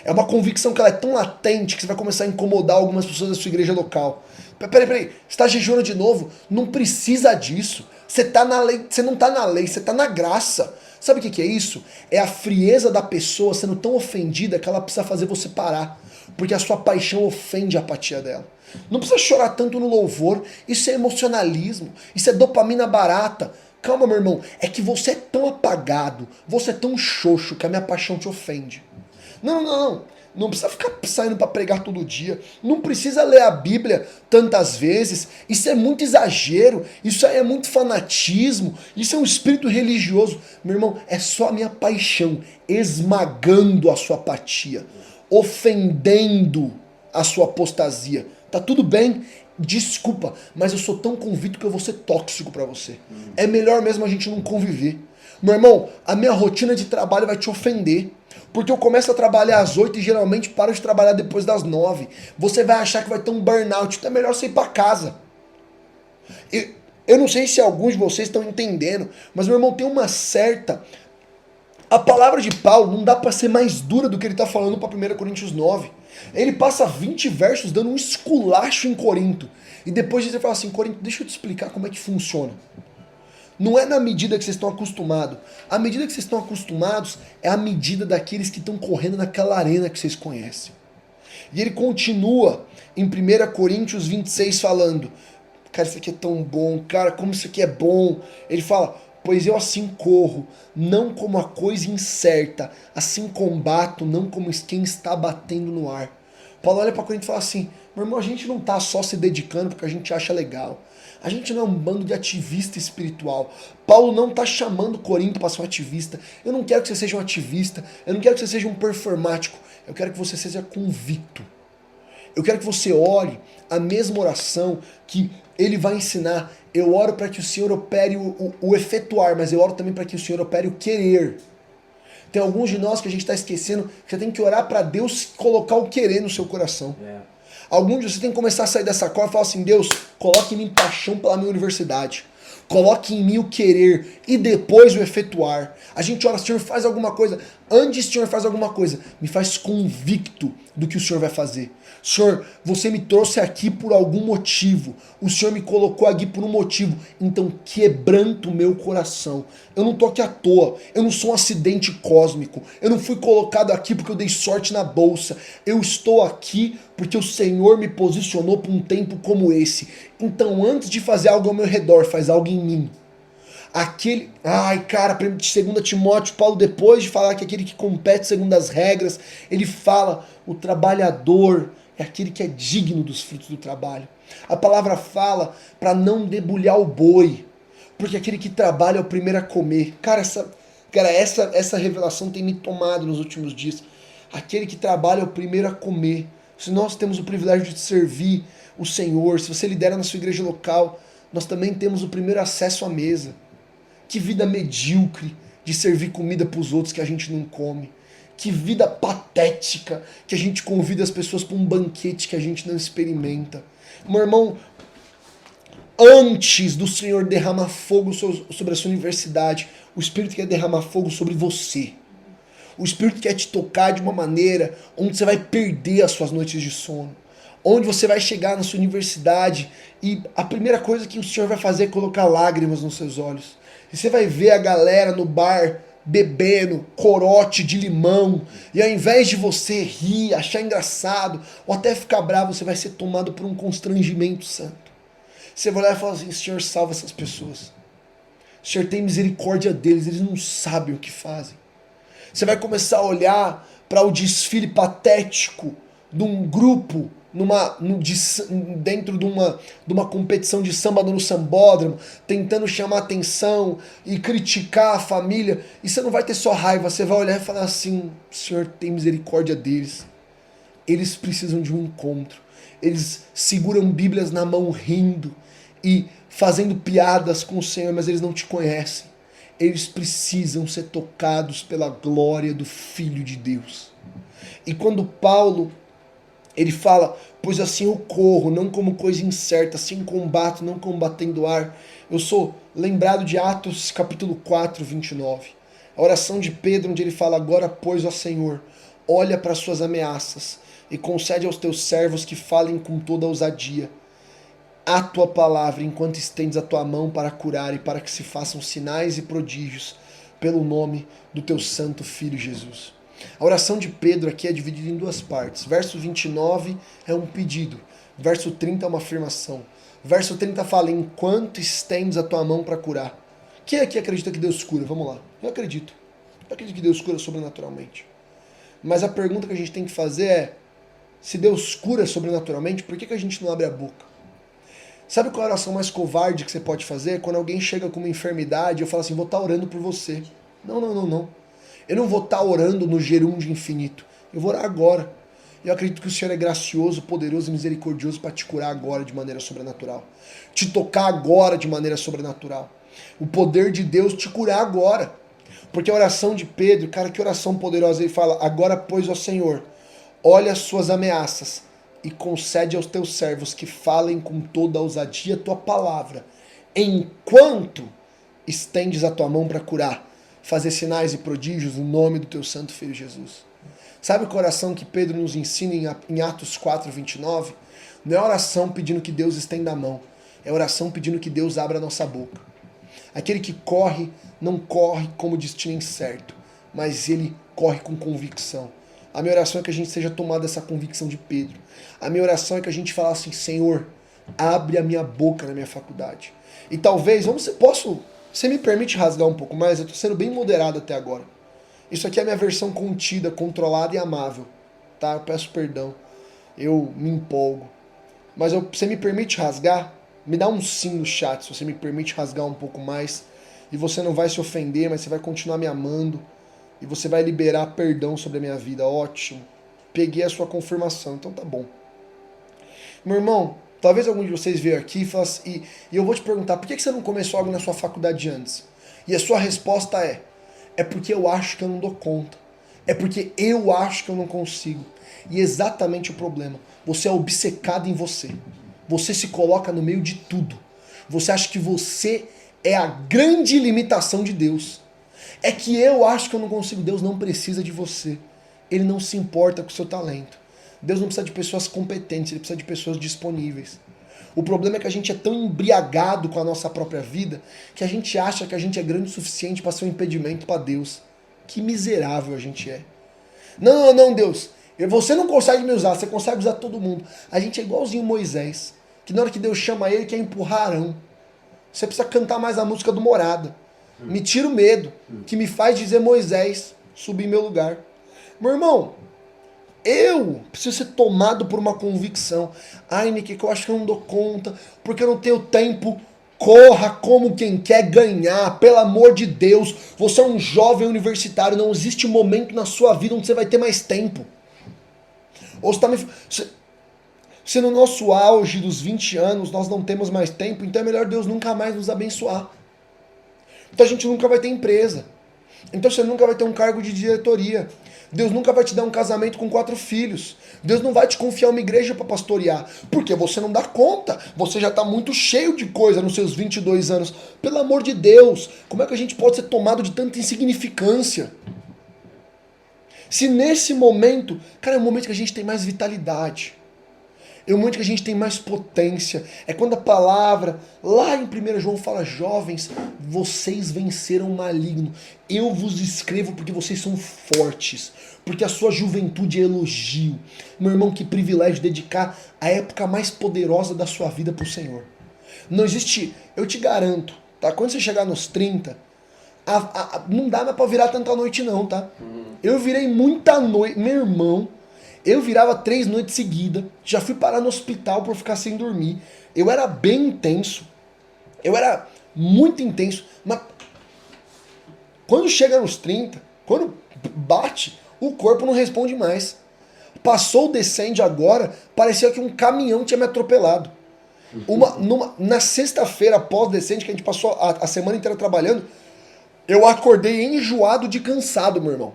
É uma convicção que ela é tão latente que você vai começar a incomodar algumas pessoas da sua igreja local. Peraí, você está jejuando de novo? Não precisa disso. Você tá na lei, você não está na lei, você está na graça. Sabe o que é isso? É a frieza da pessoa sendo tão ofendida que ela precisa fazer você parar. Porque a sua paixão ofende a apatia dela. Não precisa chorar tanto no louvor. Isso é emocionalismo. Isso é dopamina barata. Calma, meu irmão. É que você é tão apagado, você é tão xoxo que a minha paixão te ofende. Não. Não precisa ficar saindo para pregar todo dia. Não precisa ler a Bíblia tantas vezes. Isso é muito exagero. Isso aí é muito fanatismo. Isso é um espírito religioso. Meu irmão, é só a minha paixão esmagando a sua apatia, ofendendo a sua apostasia. Tá tudo bem? Desculpa, mas eu sou tão convicto que eu vou ser tóxico para você. É melhor mesmo a gente não conviver. Meu irmão, a minha rotina de trabalho vai te ofender. Porque eu começo a trabalhar às 8 e geralmente paro de trabalhar depois das 9. Você vai achar que vai ter um burnout. Então é melhor você ir para casa. Eu não sei se alguns de vocês estão entendendo, mas meu irmão, tem uma certa... A palavra de Paulo não dá para ser mais dura do que ele está falando para 1 Coríntios 9. Ele passa 20 versos dando um esculacho em Corinto. E depois ele fala assim, Corinto, deixa eu te explicar como é que funciona. Não é na medida que vocês estão acostumados. A medida que vocês estão acostumados é a medida daqueles que estão correndo naquela arena que vocês conhecem. E ele continua em 1 Coríntios 26 falando, cara, isso aqui é tão bom, cara, como isso aqui é bom. Ele fala, pois eu assim corro, não como a coisa incerta, assim combato, não como quem está batendo no ar. Paulo olha para Corinto e fala assim, meu irmão, a gente não está só se dedicando porque a gente acha legal. A gente não é um bando de ativista espiritual. Paulo não está chamando Corinto para ser um ativista. Eu não quero que você seja um ativista. Eu não quero que você seja um performático. Eu quero que você seja convicto. Eu quero que você ore a mesma oração que ele vai ensinar. Eu oro para que o Senhor opere o efetuar, mas eu oro também para que o Senhor opere o querer. Tem alguns de nós que a gente está esquecendo que você tem que orar para Deus colocar o querer no seu coração. Alguns de vocês tem que começar a sair dessa corda e falar assim, Deus, coloque em mim paixão pela minha universidade. Coloque em mim o querer e depois o efetuar. A gente ora, Senhor, faz alguma coisa. Antes, Senhor, faz alguma coisa. Me faz convicto do que o Senhor vai fazer. Senhor, você me trouxe aqui por algum motivo. O Senhor me colocou aqui por um motivo. Então quebranta o meu coração. Eu não tô aqui à toa. Eu não sou um acidente cósmico. Eu não fui colocado aqui porque eu dei sorte na bolsa. Eu estou aqui porque o Senhor me posicionou para um tempo como esse. Então antes de fazer algo ao meu redor, faz algo em mim. Ai, cara, 2 Timóteo, Paulo, depois de falar que aquele que compete segundo as regras, ele fala, o trabalhador é aquele que é digno dos frutos do trabalho. A palavra fala para não debulhar o boi, porque aquele que trabalha é o primeiro a comer. Cara, essa revelação tem me tomado nos últimos dias. Aquele que trabalha é o primeiro a comer. Se nós temos o privilégio de servir o Senhor, se você lidera na sua igreja local, nós também temos o primeiro acesso à mesa. Que vida medíocre de servir comida para os outros que a gente não come. Que vida patética que a gente convida as pessoas para um banquete que a gente não experimenta. Meu irmão, antes do Senhor derramar fogo sobre a sua universidade, o Espírito quer derramar fogo sobre você. O Espírito quer te tocar de uma maneira onde você vai perder as suas noites de sono. Onde você vai chegar na sua universidade e a primeira coisa que o Senhor vai fazer é colocar lágrimas nos seus olhos. E você vai ver a galera no bar bebendo corote de limão. E ao invés de você rir, achar engraçado ou até ficar bravo, você vai ser tomado por um constrangimento santo. Você vai olhar e falar assim, Senhor, salva essas pessoas. Senhor, tem misericórdia deles, eles não sabem o que fazem. Você vai começar a olhar para o desfile patético de um grupo dentro de uma competição de samba no sambódromo, tentando chamar atenção e criticar a família. E você não vai ter só raiva, você vai olhar e falar assim: Senhor, tem misericórdia deles. Eles precisam de um encontro. Eles seguram Bíblias na mão rindo e fazendo piadas com o Senhor, mas eles não te conhecem. Eles precisam ser tocados pela glória do Filho de Deus. E quando Paulo, ele fala: pois assim eu corro, não como coisa incerta, assim combato, não combatendo ar. Eu sou lembrado de Atos capítulo 4, 29. A oração de Pedro, onde ele fala: agora, pois, ó Senhor, olha para as suas ameaças e concede aos teus servos que falem com toda ousadia a tua palavra, enquanto estendes a tua mão para curar e para que se façam sinais e prodígios pelo nome do teu santo Filho Jesus. A oração de Pedro aqui é dividida em duas partes. Verso 29 é um pedido, verso 30 é uma afirmação. Verso 30 fala: enquanto estendes a tua mão para curar. Quem aqui acredita que Deus cura? Vamos lá. Eu acredito. Eu acredito que Deus cura sobrenaturalmente. Mas a pergunta que a gente tem que fazer é: se Deus cura sobrenaturalmente, por que a gente não abre a boca? Sabe qual é a oração mais covarde que você pode fazer? Quando alguém chega com uma enfermidade, eu falo assim: vou estar orando por você. Não. Eu não vou estar orando no gerúndio infinito. Eu vou orar agora. Eu acredito que o Senhor é gracioso, poderoso e misericordioso para te curar agora de maneira sobrenatural. Te tocar agora de maneira sobrenatural. O poder de Deus te curar agora. Porque a oração de Pedro, cara, que oração poderosa. Ele fala: agora, pois, ó Senhor, olha as suas ameaças e concede aos teus servos que falem com toda a ousadia a tua palavra, enquanto estendes a tua mão para curar, fazer sinais e prodígios no nome do teu santo Filho Jesus. Sabe a oração que Pedro nos ensina em Atos 4, 29? Não é oração pedindo que Deus estenda a mão, é oração pedindo que Deus abra a nossa boca. Aquele que corre, não corre como destino incerto, mas ele corre com convicção. A minha oração é que a gente seja tomado dessa convicção de Pedro. A minha oração é que a gente fale assim: Senhor, abre a minha boca na minha faculdade. E talvez, você me permite rasgar um pouco mais? Eu estou sendo bem moderado até agora. Isso aqui é a minha versão contida, controlada e amável. Tá? Eu peço perdão. Eu me empolgo. Mas você me permite rasgar? Me dá um sim no chat se você me permite rasgar um pouco mais. E você não vai se ofender, mas você vai continuar me amando. E você vai liberar perdão sobre a minha vida. Ótimo. Peguei a sua confirmação, então tá bom. Meu irmão, talvez algum de vocês veio aqui e eu vou te perguntar: por que você não começou algo na sua faculdade antes? E a sua resposta é porque eu acho que eu não dou conta. É porque eu acho que eu não consigo. E exatamente o problema. Você é obcecado em você. Você se coloca no meio de tudo. Você acha que você é a grande limitação de Deus. É que eu acho que eu não consigo. Deus não precisa de você. Ele não se importa com o seu talento. Deus não precisa de pessoas competentes, ele precisa de pessoas disponíveis. O problema é que a gente é tão embriagado com a nossa própria vida que a gente acha que a gente é grande o suficiente para ser um impedimento para Deus. Que miserável a gente é. Não, Deus. Você não consegue me usar, você consegue usar todo mundo. A gente é igualzinho Moisés, que na hora que Deus chama ele, quer empurrar Arão. Você precisa cantar mais a música do Morada. Me tira o medo, que me faz dizer: Moisés, subi em meu lugar. Meu irmão, eu preciso ser tomado por uma convicção. Ai, Nick, que eu acho que eu não dou conta, porque eu não tenho tempo. Corra como quem quer ganhar, pelo amor de Deus. Você é um jovem universitário, não existe momento na sua vida onde você vai ter mais tempo. Ou você tá se no nosso auge dos 20 anos nós não temos mais tempo, então é melhor Deus nunca mais nos abençoar. Então a gente nunca vai ter empresa. Então você nunca vai ter um cargo de diretoria. Deus nunca vai te dar um casamento com 4 filhos. Deus não vai te confiar uma igreja para pastorear. Porque você não dá conta. Você já está muito cheio de coisa nos seus 22 anos. Pelo amor de Deus, como é que a gente pode ser tomado de tanta insignificância? Se nesse momento, cara, é o momento que a gente tem mais vitalidade. É o momento que a gente tem mais potência. É quando a palavra, lá em 1 João, fala: jovens, vocês venceram o maligno. Eu vos escrevo porque vocês são fortes. Porque a sua juventude é elogio. Meu irmão, que privilégio dedicar a época mais poderosa da sua vida para o Senhor. Não existe, eu te garanto, tá? Quando você chegar nos 30, não dá mais para virar tanta noite não, tá? Eu virei muita noite, meu irmão, eu virava 3 noites seguidas, já fui parar no hospital por ficar sem dormir. Eu era bem intenso, eu era muito intenso, mas quando chega nos 30, quando bate, o corpo não responde mais. Passou o descende agora, parecia que um caminhão tinha me atropelado. Na sexta-feira, após o descende, que a gente passou a semana inteira trabalhando, eu acordei enjoado de cansado, meu irmão.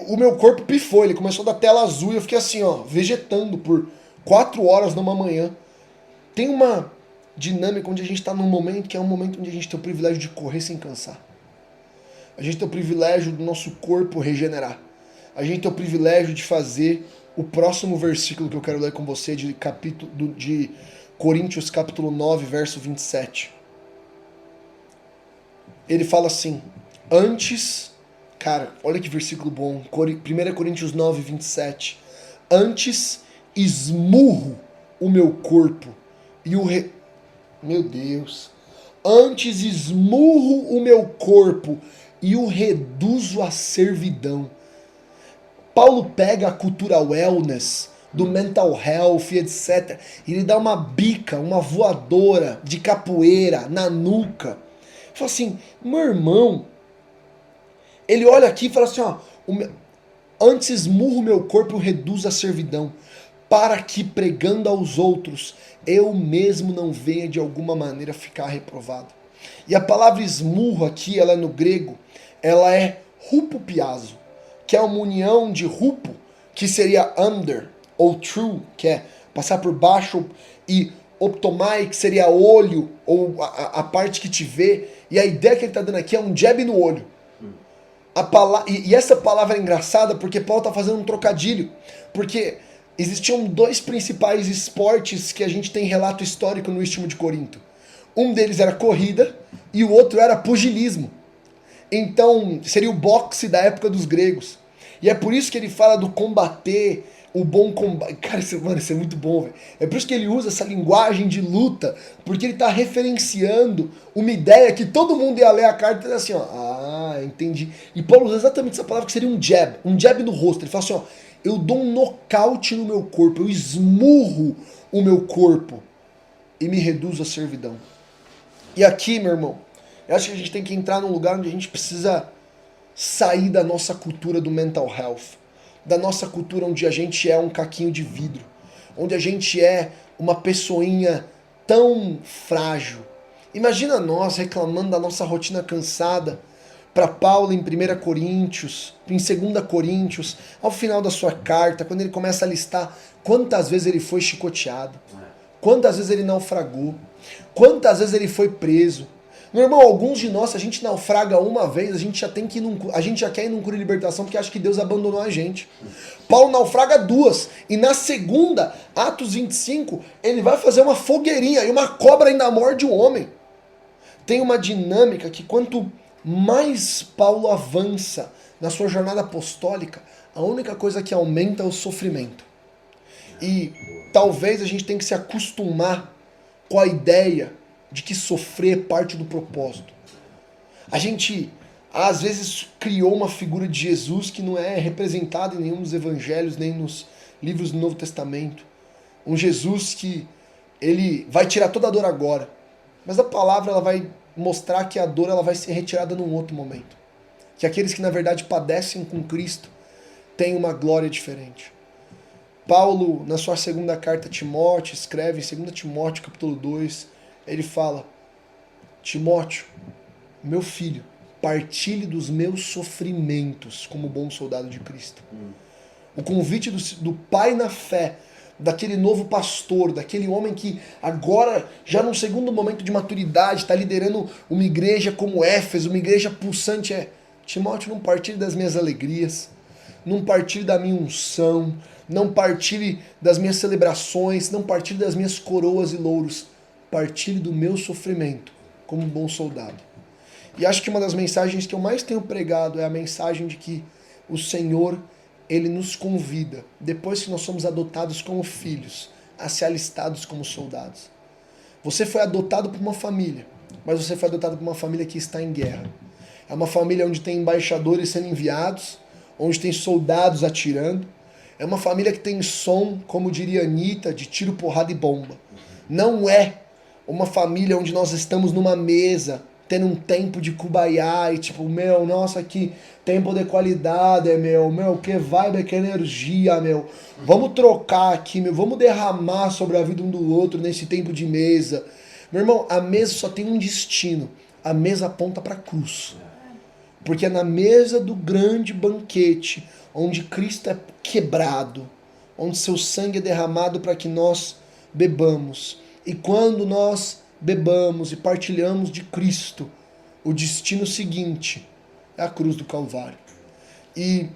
O meu corpo pifou, ele começou da tela azul e eu fiquei assim, ó, vegetando por 4 horas numa manhã. Tem uma dinâmica onde a gente está num momento que é um momento onde a gente tem o privilégio de correr sem cansar. A gente tem o privilégio do nosso corpo regenerar. A gente tem o privilégio de fazer o próximo versículo que eu quero ler com você de Coríntios capítulo 9, verso 27. Ele fala assim, antes, cara, olha que versículo bom, 1 Coríntios 9, 27. Antes esmurro o meu corpo e Meu Deus. Antes esmurro o meu corpo e o reduzo à servidão. Paulo pega a cultura wellness, do mental health, etc. E ele dá uma bica, uma voadora de capoeira na nuca. Ele fala assim, meu irmão, ele olha aqui e fala assim, ó, antes esmurro meu corpo e o reduzo à servidão, para que pregando aos outros, eu mesmo não venha de alguma maneira ficar reprovado. E a palavra esmurro aqui, ela é no grego, ela é hupopiazo, que é uma união de hupo, que seria under, ou through, que é passar por baixo, e optomai, que seria olho, ou a parte que te vê, e a ideia que ele está dando aqui é um jab no olho. E essa palavra é engraçada porque Paulo está fazendo um trocadilho, porque existiam 2 principais esportes que a gente tem relato histórico no Istmo de Corinto. Um deles era corrida e o outro era pugilismo. Então, seria o boxe da época dos gregos. E é por isso que ele fala do combater, o bom combate. Cara, isso é muito bom, velho. É por isso que ele usa essa linguagem de luta, porque ele está referenciando uma ideia que todo mundo ia ler a carta e dizer assim, ó, entendi. E Paulo usa exatamente essa palavra que seria um jab no rosto. Ele fala assim, ó, eu dou um nocaute no meu corpo, eu esmurro o meu corpo e me reduzo à servidão. E aqui, meu irmão, eu acho que a gente tem que entrar num lugar onde a gente precisa sair da nossa cultura do mental health, da nossa cultura onde a gente é um caquinho de vidro, onde a gente é uma pessoinha tão frágil. Imagina nós reclamando da nossa rotina cansada para Paulo em 1 Coríntios, em 2 Coríntios, ao final da sua carta, quando ele começa a listar quantas vezes ele foi chicoteado, quantas vezes ele naufragou, quantas vezes ele foi preso. Meu irmão, alguns de nós, se a gente naufraga uma vez, a gente já quer ir num cura de libertação porque acha que Deus abandonou a gente. Paulo naufraga 2, e na segunda, Atos 25, ele vai fazer uma fogueirinha e uma cobra ainda morde o homem. Tem uma dinâmica que quanto mais Paulo avança na sua jornada apostólica, a única coisa que aumenta é o sofrimento. E talvez a gente tenha que se acostumar com a ideia de que sofrer é parte do propósito. A gente, às vezes, criou uma figura de Jesus que não é representada em nenhum dos evangelhos, nem nos livros do Novo Testamento. Um Jesus que ele vai tirar toda a dor agora. Mas a palavra ela vai mostrar que a dor ela vai ser retirada num outro momento. Que aqueles que na verdade padecem com Cristo têm uma glória diferente. Paulo, na sua segunda carta a Timóteo, escreve em 2 Timóteo capítulo 2, ele fala, Timóteo, meu filho, partilhe dos meus sofrimentos como bom soldado de Cristo. O convite do pai na fé, daquele novo pastor, daquele homem que agora, já num segundo momento de maturidade, está liderando uma igreja como Éfeso, uma igreja pulsante, Timóteo, não partilhe das minhas alegrias, não partilhe da minha unção, não partilhe das minhas celebrações, não partilhe das minhas coroas e louros, partilhe do meu sofrimento como um bom soldado. E acho que uma das mensagens que eu mais tenho pregado é a mensagem de que o Senhor, Ele nos convida, depois que nós somos adotados como filhos, a ser alistados como soldados. Você foi adotado por uma família, mas você foi adotado por uma família que está em guerra. É uma família onde tem embaixadores sendo enviados, onde tem soldados atirando. É uma família que tem som, como diria a Anitta, de tiro, porrada e bomba. Não é uma família onde nós estamos numa mesa, tendo um tempo de cubaiá e tipo, meu, nossa, que tempo de qualidade, meu, que vibe, que energia, meu. Vamos trocar aqui, meu, vamos derramar sobre a vida um do outro nesse tempo de mesa. Meu irmão, a mesa só tem um destino. A mesa aponta para a cruz. Porque é na mesa do grande banquete, onde Cristo é quebrado, onde seu sangue é derramado para que nós bebamos. E quando nós bebamos e partilhamos de Cristo, o destino seguinte é a cruz do Calvário. E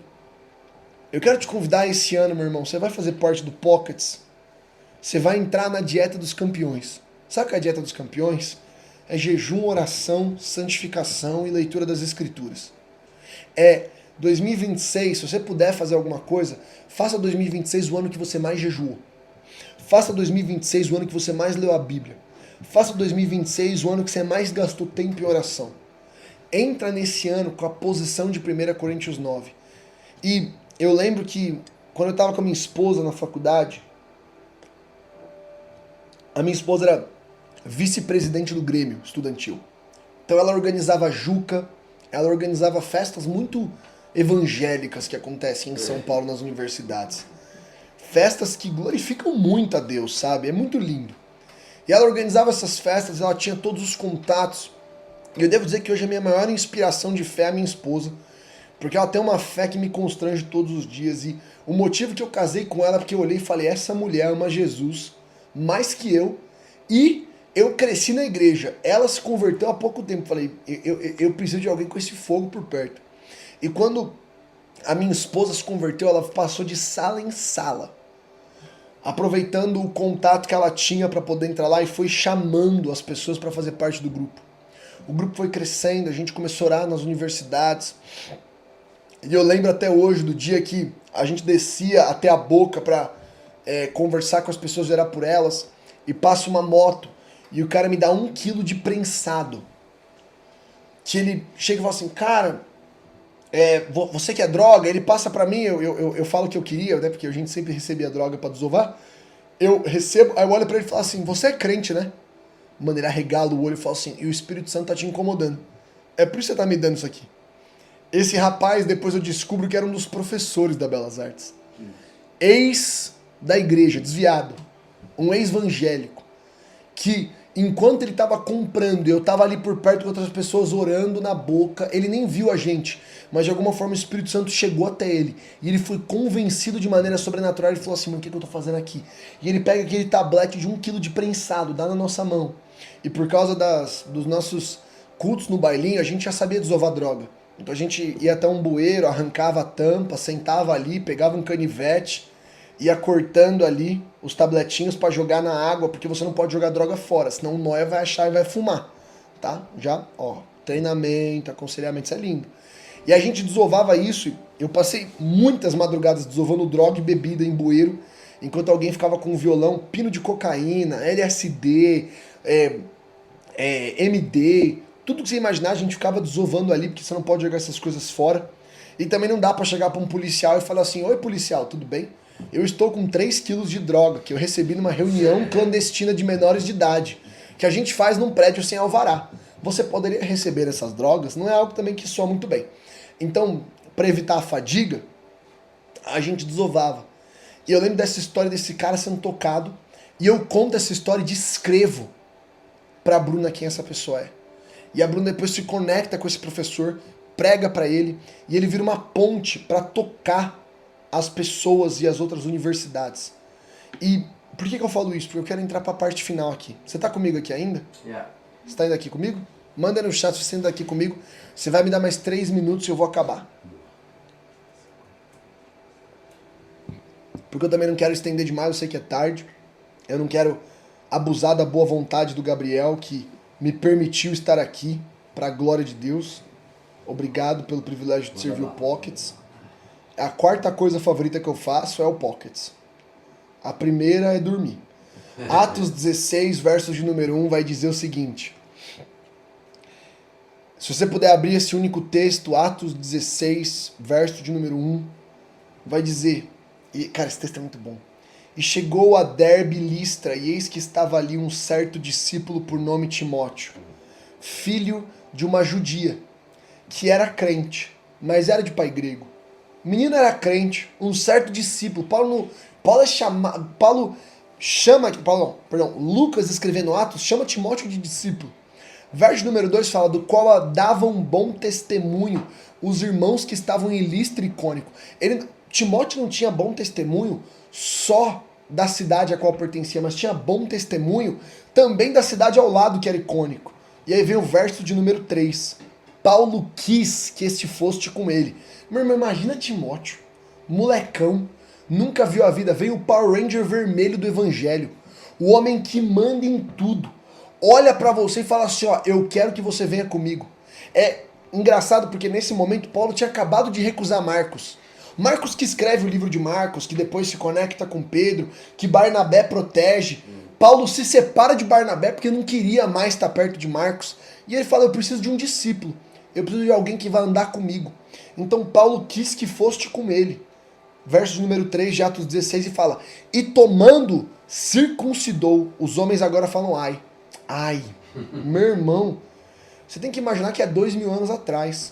eu quero te convidar esse ano, meu irmão, você vai fazer parte do Pockets, você vai entrar na dieta dos campeões. Sabe o que é a dieta dos campeões? É jejum, oração, santificação e leitura das escrituras. É 2026, se você puder fazer alguma coisa, faça 2026 o ano que você mais jejuou. Faça 2026 o ano que você mais leu a Bíblia. Faça 2026 o ano que você mais gastou tempo em oração. Entra nesse ano com a posição de 1 Coríntios 9. E eu lembro que quando eu estava com a minha esposa na faculdade, a minha esposa era vice-presidente do Grêmio estudantil. Então ela organizava Juca, ela organizava festas muito evangélicas que acontecem em São Paulo nas universidades. Festas que glorificam muito a Deus, sabe? É muito lindo. E ela organizava essas festas, ela tinha todos os contatos. E eu devo dizer que hoje a minha maior inspiração de fé é a minha esposa, porque ela tem uma fé que me constrange todos os dias. E o motivo que eu casei com ela é porque eu olhei e falei, essa mulher ama Jesus mais que eu. E eu cresci na igreja. Ela se converteu há pouco tempo. Falei, eu preciso de alguém com esse fogo por perto. E quando a minha esposa se converteu, ela passou de sala em sala, aproveitando o contato que ela tinha para poder entrar lá e foi chamando as pessoas para fazer parte do grupo. O grupo foi crescendo, a gente começou a orar nas universidades. E eu lembro até hoje do dia que a gente descia até a boca para conversar com as pessoas, orar por elas, e passa uma moto e o cara me dá 1 quilo de prensado. Que ele chega e fala assim, cara, você quer droga? Ele passa pra mim, eu falo que eu queria, né? Porque a gente sempre recebia droga pra desovar. Eu recebo, aí eu olho pra ele e falo assim, você é crente, né? Mano, ele arregala o olho e fala assim, e o Espírito Santo tá te incomodando. É por isso que você tá me dando isso aqui. Esse rapaz, depois eu descubro que era um dos professores da Belas Artes. Ex da igreja, desviado. Um ex-evangélico. Que enquanto ele estava comprando e eu estava ali por perto com outras pessoas orando na boca, ele nem viu a gente, mas de alguma forma o Espírito Santo chegou até ele e ele foi convencido de maneira sobrenatural e falou assim, mano, o que eu tô fazendo aqui? E ele pega aquele tablete de 1 quilo de prensado, dá na nossa mão. E por causa dos nossos cultos no bailinho, a gente já sabia desovar droga. Então a gente ia até um bueiro, arrancava a tampa, sentava ali, pegava um canivete, ia cortando ali os tabletinhos para jogar na água, porque você não pode jogar droga fora, senão o nóia vai achar e vai fumar, tá? Já, ó, treinamento, aconselhamento, isso é lindo. E a gente desovava isso, eu passei muitas madrugadas desovando droga e bebida em bueiro, enquanto alguém ficava com um violão, pino de cocaína, LSD, MD, tudo que você imaginar a gente ficava desovando ali, porque você não pode jogar essas coisas fora. E também não dá para chegar para um policial e falar assim, oi policial, tudo bem? Eu estou com 3 quilos de droga que eu recebi numa reunião clandestina de menores de idade, que a gente faz num prédio sem alvará. Você poderia receber essas drogas? Não é algo também que soa muito bem. Então, para evitar a fadiga, a gente desovava. E eu lembro dessa história desse cara sendo tocado, e eu conto essa história e descrevo pra Bruna quem essa pessoa é. E a Bruna depois se conecta com esse professor, prega pra ele, e ele vira uma ponte para tocar as pessoas e as outras universidades. E por que eu falo isso? Porque eu quero entrar pra parte final aqui. Você tá comigo aqui ainda? Yeah. Você tá indo aqui comigo? Manda no chat se você ainda aqui comigo. Você vai me dar mais 3 minutos e eu vou acabar. Porque eu também não quero estender demais, eu sei que é tarde. Eu não quero abusar da boa vontade do Gabriel, que me permitiu estar aqui, para a glória de Deus. Obrigado pelo privilégio de servir o Pockets. A 4ª coisa favorita que eu faço é o Pockets. A primeira é dormir. Atos 16, versos de número 1, vai dizer o seguinte. Se você puder abrir esse único texto, Atos 16, verso de número 1, vai dizer, e cara, esse texto é muito bom. E chegou a Derbe e Listra, e eis que estava ali um certo discípulo por nome Timóteo, filho de uma judia, que era crente, mas era de pai grego. O menino era crente, um certo discípulo. Lucas escrevendo Atos, chama Timóteo de discípulo. Verso número 2 fala, do qual davam bom testemunho os irmãos que estavam em Listra e Icônico. Timóteo não tinha bom testemunho só da cidade a qual pertencia, mas tinha bom testemunho também da cidade ao lado, que era Icônico. E aí vem o verso de número 3. Paulo quis que este foste com ele. Meu irmão, imagina Timóteo, molecão, nunca viu a vida, veio o Power Ranger vermelho do evangelho, o homem que manda em tudo, olha pra você e fala assim, ó, eu quero que você venha comigo. É engraçado porque nesse momento Paulo tinha acabado de recusar Marcos. Marcos que escreve o livro de Marcos, que depois se conecta com Pedro, que Barnabé protege. Paulo se separa de Barnabé porque não queria mais estar perto de Marcos. E ele fala, eu preciso de um discípulo. Eu preciso de alguém que vai andar comigo. Então Paulo quis que foste com ele. Verso número 3 de Atos 16 e fala, e tomando, circuncidou. Os homens agora falam ai. Ai, meu irmão, você tem que imaginar que é 2000 anos atrás.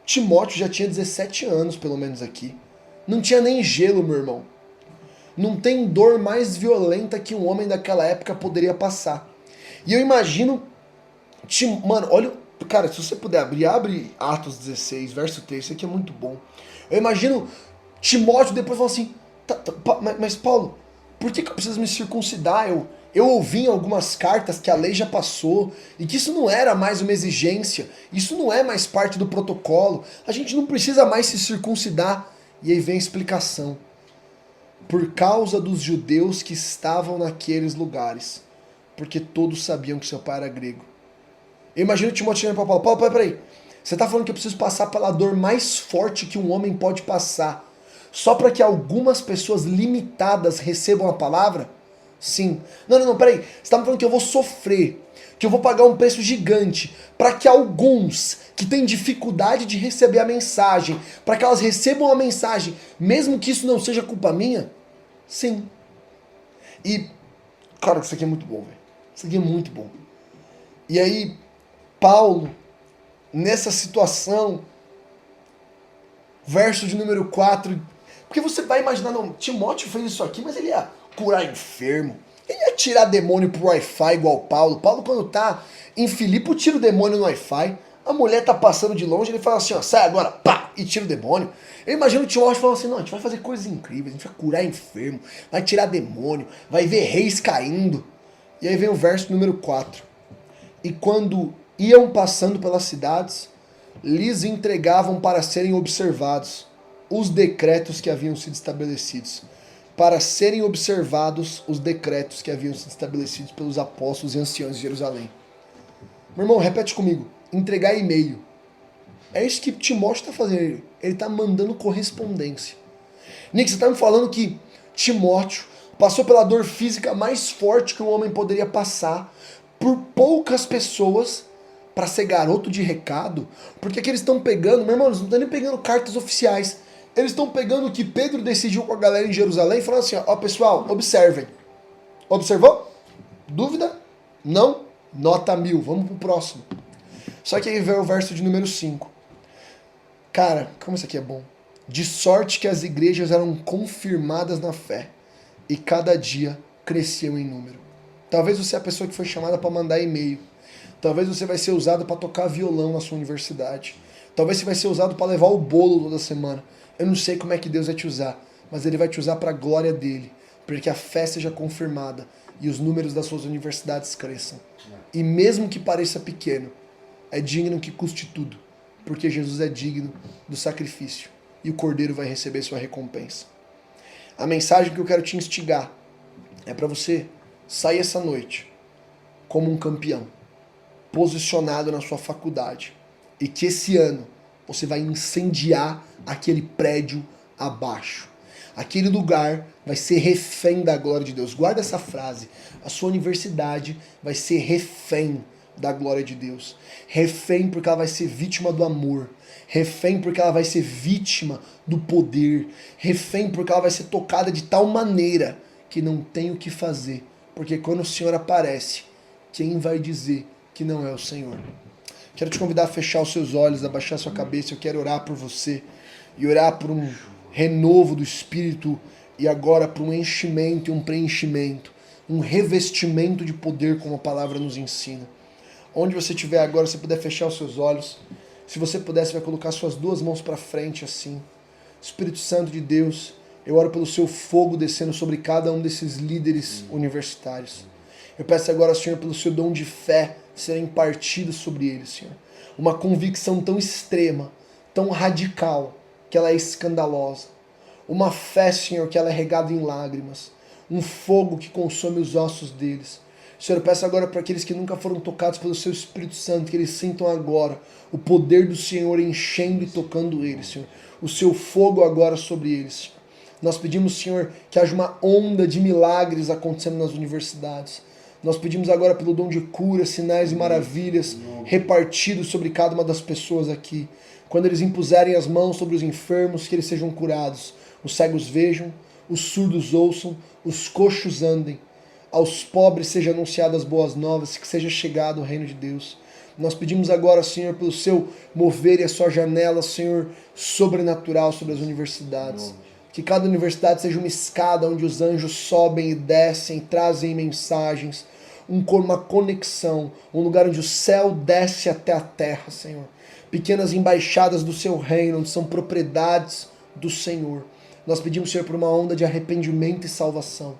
Timóteo já tinha 17 anos, pelo menos aqui. Não tinha nem gelo, meu irmão. Não tem dor mais violenta que um homem daquela época poderia passar. E eu imagino... Mano, olha... Cara, se você puder abrir, abre Atos 16, verso 3, isso aqui é muito bom. Eu imagino Timóteo depois falando assim, mas Paulo, por que eu preciso me circuncidar? Eu ouvi em algumas cartas que a lei já passou e que isso não era mais uma exigência, isso não é mais parte do protocolo, a gente não precisa mais se circuncidar. E aí vem a explicação. Por causa dos judeus que estavam naqueles lugares, porque todos sabiam que seu pai era grego. Eu imagino Timóteo chegando para Paulo, Paulo, peraí, você está falando que eu preciso passar pela dor mais forte que um homem pode passar, só para que algumas pessoas limitadas recebam a palavra? Sim. Não, peraí. Você está me falando que eu vou sofrer, que eu vou pagar um preço gigante, para que alguns que têm dificuldade de receber a mensagem, para que elas recebam a mensagem, mesmo que isso não seja culpa minha? Sim. E, cara, isso aqui é muito bom, velho. Isso aqui é muito bom. E aí, Paulo, nessa situação, verso de número 4, porque você vai imaginar, não, Timóteo fez isso aqui, mas ele ia curar enfermo, ele ia tirar demônio pro Wi-Fi igual Paulo. Paulo, quando tá em Filipe, tira o demônio no Wi-Fi, a mulher tá passando de longe, ele fala assim, ó, sai agora, pá, e tira o demônio. Eu imagino o Timóteo falando assim, não, a gente vai fazer coisas incríveis, a gente vai curar enfermo, vai tirar demônio, vai ver reis caindo. E aí vem o verso número 4. E quando iam passando pelas cidades, lhes entregavam para serem observados os decretos que haviam sido estabelecidos. Para serem observados os decretos que haviam sido estabelecidos pelos apóstolos e anciãos de Jerusalém. Meu irmão, repete comigo. Entregar e-mail. É isso que Timóteo está fazendo. Ele está mandando correspondência. Nick, você está me falando que Timóteo passou pela dor física mais forte que um homem poderia passar por poucas pessoas para ser garoto de recado? Porque que eles estão pegando, meu irmão, eles não estão nem pegando cartas oficiais. Eles estão pegando o que Pedro decidiu com a galera em Jerusalém e falando assim, ó, pessoal, observem. Observou? Dúvida? Não? Nota 1000, vamos pro próximo. Só que aí vem o verso de número 5. Cara, como isso aqui é bom. De sorte que as igrejas eram confirmadas na fé e cada dia cresciam em número. Talvez você é a pessoa que foi chamada para mandar e-mail. Talvez você vai ser usado para tocar violão na sua universidade. Talvez você vai ser usado para levar o bolo toda semana. Eu não sei como é que Deus vai te usar, mas Ele vai te usar para a glória dEle, para que a fé seja confirmada e os números das suas universidades cresçam. E mesmo que pareça pequeno, é digno que custe tudo, porque Jesus é digno do sacrifício e o Cordeiro vai receber sua recompensa. A mensagem que eu quero te instigar é para você sair essa noite como um campeão, posicionado na sua faculdade, e que esse ano você vai incendiar aquele prédio abaixo. Aquele lugar vai ser refém da glória de Deus. Guarda essa frase. A sua universidade vai ser refém da glória de Deus. Refém porque ela vai ser vítima do amor. Refém porque ela vai ser vítima do poder. Refém porque ela vai ser tocada de tal maneira que não tem o que fazer. Porque quando o Senhor aparece, quem vai dizer que não é o Senhor? Quero te convidar a fechar os seus olhos, a baixar sua cabeça. Eu quero orar por você e orar por um renovo do Espírito e agora por um enchimento e um preenchimento, um revestimento de poder como a palavra nos ensina. Onde você estiver agora, se você puder fechar os seus olhos, se você puder, você vai colocar suas duas mãos para frente assim. Espírito Santo de Deus, eu oro pelo seu fogo descendo sobre cada um desses líderes universitários. Eu peço agora, Senhor, pelo seu dom de fé serem partidos sobre eles, Senhor. Uma convicção tão extrema, tão radical, que ela é escandalosa. Uma fé, Senhor, que ela é regada em lágrimas. Um fogo que consome os ossos deles. Senhor, eu peço agora para aqueles que nunca foram tocados pelo seu Espírito Santo, que eles sintam agora o poder do Senhor enchendo e tocando eles, Senhor. O seu fogo agora sobre eles, Senhor. Nós pedimos, Senhor, que haja uma onda de milagres acontecendo nas universidades. Nós pedimos agora pelo dom de cura, sinais e maravilhas repartidos sobre cada uma das pessoas aqui. Quando eles impuserem as mãos sobre os enfermos, que eles sejam curados. Os cegos vejam, os surdos ouçam, os coxos andem. Aos pobres seja anunciadas boas novas, que seja chegado o reino de Deus. Nós pedimos agora, Senhor, pelo seu mover e a sua janela, Senhor, sobrenatural sobre as universidades. Que cada universidade seja uma escada onde os anjos sobem e descem, trazem mensagens, uma conexão, um lugar onde o céu desce até a terra, Senhor. Pequenas embaixadas do seu reino, onde são propriedades do Senhor. Nós pedimos, Senhor, por uma onda de arrependimento e salvação.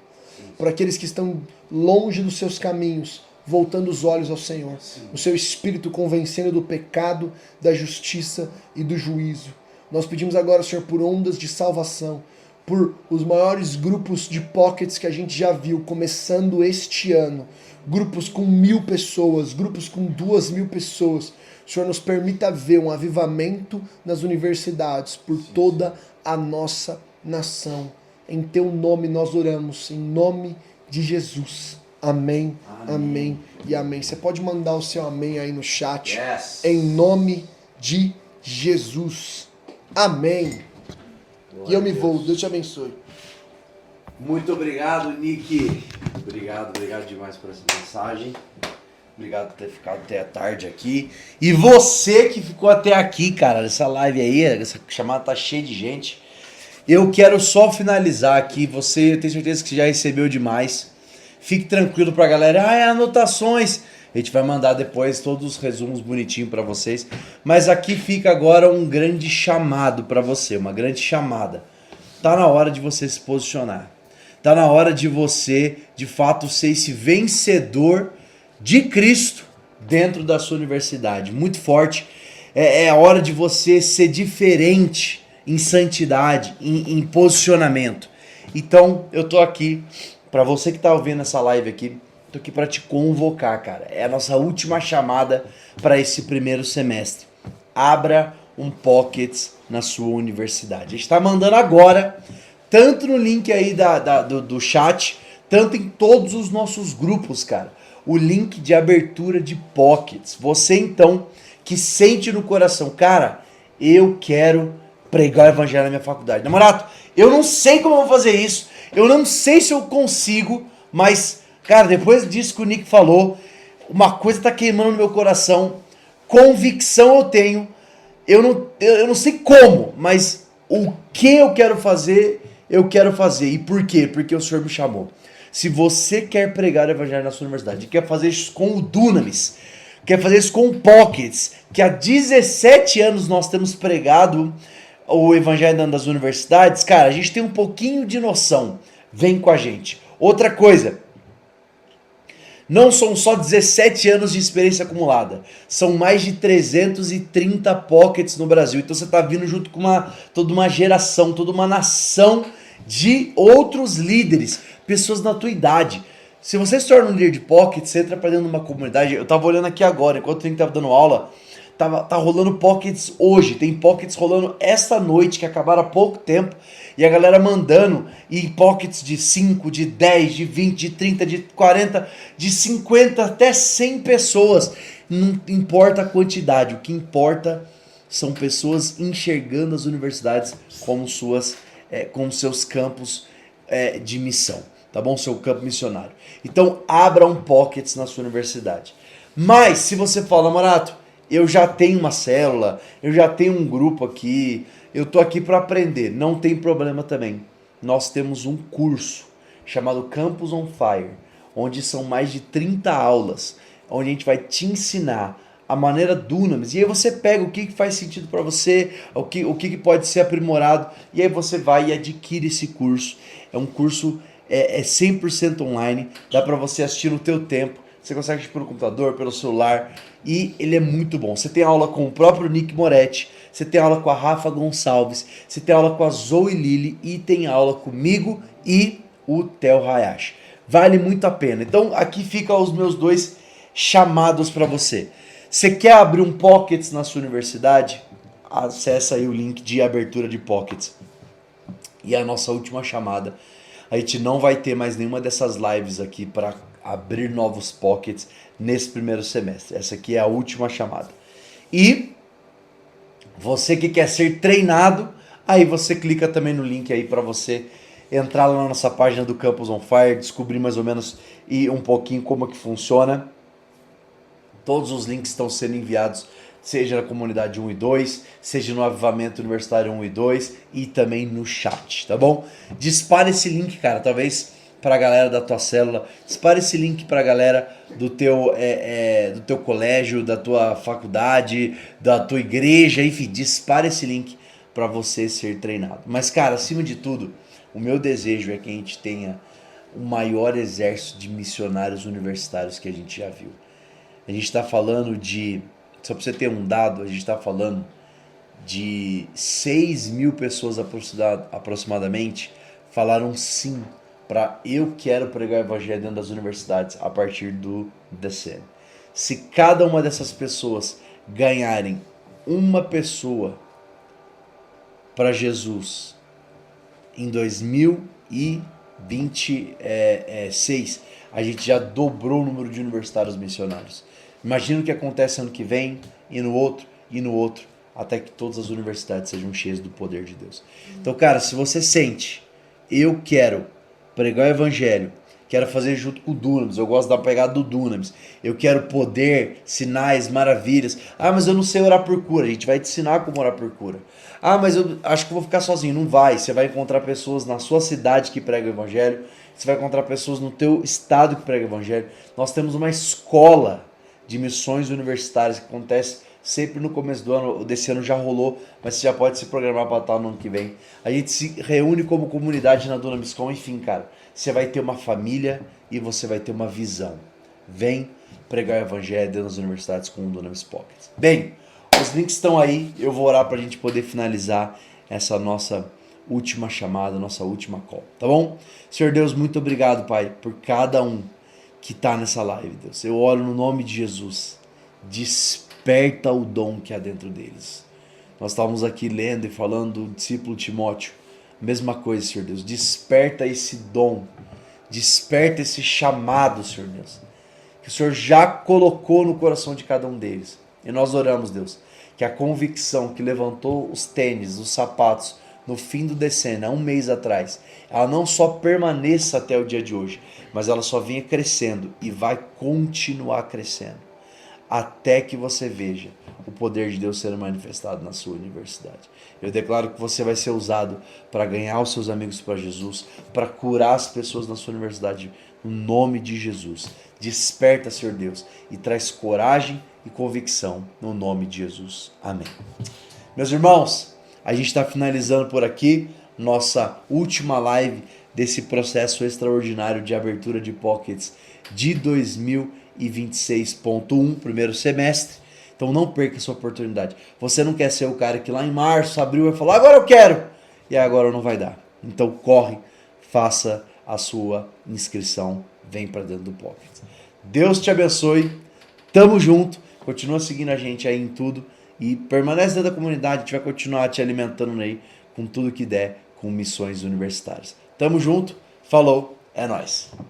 Por aqueles que estão longe dos seus caminhos, voltando os olhos ao Senhor. O seu Espírito convencendo do pecado, da justiça e do juízo. Nós pedimos agora, Senhor, por ondas de salvação, por os maiores grupos de pockets que a gente já viu, começando este ano. Grupos com 1.000 pessoas, grupos com 2.000 pessoas. O Senhor nos permita ver um avivamento nas universidades por toda a nossa nação. Em teu nome nós oramos, em nome de Jesus. Amém, amém e amém. Você pode mandar o seu amém aí no chat. Yes. Em nome de Jesus. Amém. E eu me vou. Deus te abençoe. Muito obrigado, Nick. Obrigado demais por essa mensagem. Obrigado por ter ficado até a tarde aqui. E você que ficou até aqui, cara, essa live aí, essa chamada tá cheia de gente. Eu quero só finalizar aqui. Você, eu tenho certeza que você já recebeu demais. Fique tranquilo pra galera. Anotações. A gente vai mandar depois todos os resumos bonitinhos pra vocês. Mas aqui fica agora um grande chamado pra você, uma grande chamada. Tá na hora de você se posicionar. Tá na hora de você, de fato, ser esse vencedor de Cristo dentro da sua universidade. Muito forte. É a hora de você ser diferente em santidade, em posicionamento. Então, eu tô aqui, pra você que tá ouvindo essa live aqui, tô aqui pra te convocar, cara. É a nossa última chamada para esse primeiro semestre. Abra um Pockets na sua universidade. A gente tá mandando agora, tanto no link aí do chat, tanto em todos os nossos grupos, cara. O link de abertura de Pockets. Você, então, que sente no coração, cara, eu quero pregar o evangelho na minha faculdade. Namorato, eu não sei como eu vou fazer isso, eu não sei se eu consigo, mas, cara, depois disso que o Nick falou, uma coisa tá queimando no meu coração, convicção eu tenho, eu não sei como, mas o que eu quero fazer. E por quê? Porque o Senhor me chamou. Se você quer pregar o evangelho na sua universidade, quer fazer isso com o Dunamis, quer fazer isso com o Pockets, que há 17 anos nós temos pregado o evangelho dentro das universidades, cara, a gente tem um pouquinho de noção. Vem com a gente. Outra coisa, não são só 17 anos de experiência acumulada, são mais de 330 Pockets no Brasil. Então você está vindo junto com toda uma geração, toda uma nação de outros líderes, pessoas da tua idade. Se você se torna um líder de Pocket, você entra para dentro de uma comunidade. Eu estava olhando aqui agora, enquanto eu estava dando aula, tá rolando pockets hoje, tem pockets rolando esta noite, que acabaram há pouco tempo, e a galera mandando, e pockets de 5, de 10, de 20, de 30, de 40, de 50, até 100 pessoas. Não importa a quantidade, o que importa são pessoas enxergando as universidades como como seus campos de missão, tá bom? Seu campo missionário. Então, abra um pockets na sua universidade. Mas, se você fala, Morato, eu já tenho uma célula, eu já tenho um grupo aqui, eu tô aqui para aprender, não tem problema também. Nós temos um curso chamado Campus on Fire, onde são mais de 30 aulas, onde a gente vai te ensinar a maneira Dunamis, e aí você pega o que faz sentido para você, o que pode ser aprimorado, e aí você vai e adquire esse curso. É um curso 100% online, dá para você assistir no teu tempo, você consegue assistir pelo computador, pelo celular, e ele é muito bom. Você tem aula com o próprio Nick Moretti, você tem aula com a Rafa Gonçalves, você tem aula com a Zoe Lili, e tem aula comigo e o Theo Hayashi. Vale muito a pena. Então aqui ficam os meus 2 chamados para você. Você quer abrir um Pockets na sua universidade? Acessa aí o link de abertura de Pockets. E a nossa última chamada. A gente não vai ter mais nenhuma dessas lives aqui para abrir novos Pockets nesse primeiro semestre. Essa aqui é a última chamada. E você que quer ser treinado, aí você clica também no link aí para você entrar lá na nossa página do Campus on Fire, descobrir mais ou menos e um pouquinho como que funciona. Todos os links estão sendo enviados, seja na comunidade 1 e 2, seja no Avivamento Universitário 1 e 2 e também no chat, tá bom? Dispara esse link, cara, talvez para a galera da tua célula, dispara esse link para a galera do teu colégio, da tua faculdade, da tua igreja, enfim, dispara esse link para você ser treinado. Mas, cara, acima de tudo, o meu desejo é que a gente tenha o maior exército de missionários universitários que a gente já viu. A gente está falando só para você ter um dado, a gente está falando de 6.000 pessoas aproximadamente falaram sim para eu quero pregar o evangelho dentro das universidades a partir do DCM. Se cada uma dessas pessoas ganharem uma pessoa para Jesus em 2026, a gente já dobrou o número de universitários missionários. Imagina o que acontece ano que vem, e no outro, até que todas as universidades sejam cheias do poder de Deus. Então, cara, se você sente, eu quero pregar o evangelho, quero fazer junto com o Dunamis, eu gosto da pegada do Dunamis, eu quero poder, sinais, maravilhas. Ah, mas eu não sei orar por cura. A gente vai te ensinar como orar por cura. Ah, mas eu acho que vou ficar sozinho. Não vai, você vai encontrar pessoas na sua cidade que pregam o evangelho, você vai encontrar pessoas no teu estado que pregam o evangelho. Nós temos uma escola de missões universitárias que acontece sempre no começo do ano. Desse ano já rolou, mas você já pode se programar para estar no ano que vem. A gente se reúne como comunidade na Dunamiscom. Enfim, cara, você vai ter uma família e você vai ter uma visão. Vem pregar o evangelho dentro das universidades com o Dunamis Pockets. Bem, os links estão aí. Eu vou orar para a gente poder finalizar essa nossa última chamada, nossa última call, tá bom? Senhor Deus, muito obrigado, Pai, por cada um que está nessa live, Deus. Eu oro no nome de Jesus. Desperta o dom que há dentro deles. Nós estávamos aqui lendo e falando do discípulo Timóteo. Mesma coisa, Senhor Deus. Desperta esse dom. Desperta esse chamado, Senhor Deus, que o Senhor já colocou no coração de cada um deles. E nós oramos, Deus, que a convicção que levantou os tênis, os sapatos, no fim do decênio, há um mês atrás, ela não só permaneça até o dia de hoje, mas ela só vinha crescendo e vai continuar crescendo, até que você veja o poder de Deus sendo manifestado na sua universidade. Eu declaro que você vai ser usado para ganhar os seus amigos para Jesus, para curar as pessoas na sua universidade, no nome de Jesus. Desperta, Senhor Deus, e traz coragem e convicção, no nome de Jesus. Amém. Meus irmãos, a gente está finalizando por aqui nossa última live desse processo extraordinário de abertura de Pockets de 2026.1, primeiro semestre. Então não perca essa oportunidade. Você não quer ser o cara que lá em março, abril vai falar, agora eu quero, e agora não vai dar. Então corre, faça a sua inscrição, vem para dentro do Pockets. Deus te abençoe, tamo junto. Continua seguindo a gente aí em tudo e permanece dentro da comunidade. A gente vai continuar te alimentando aí com tudo que der com missões universitárias. Tamo junto, falou, é nóis.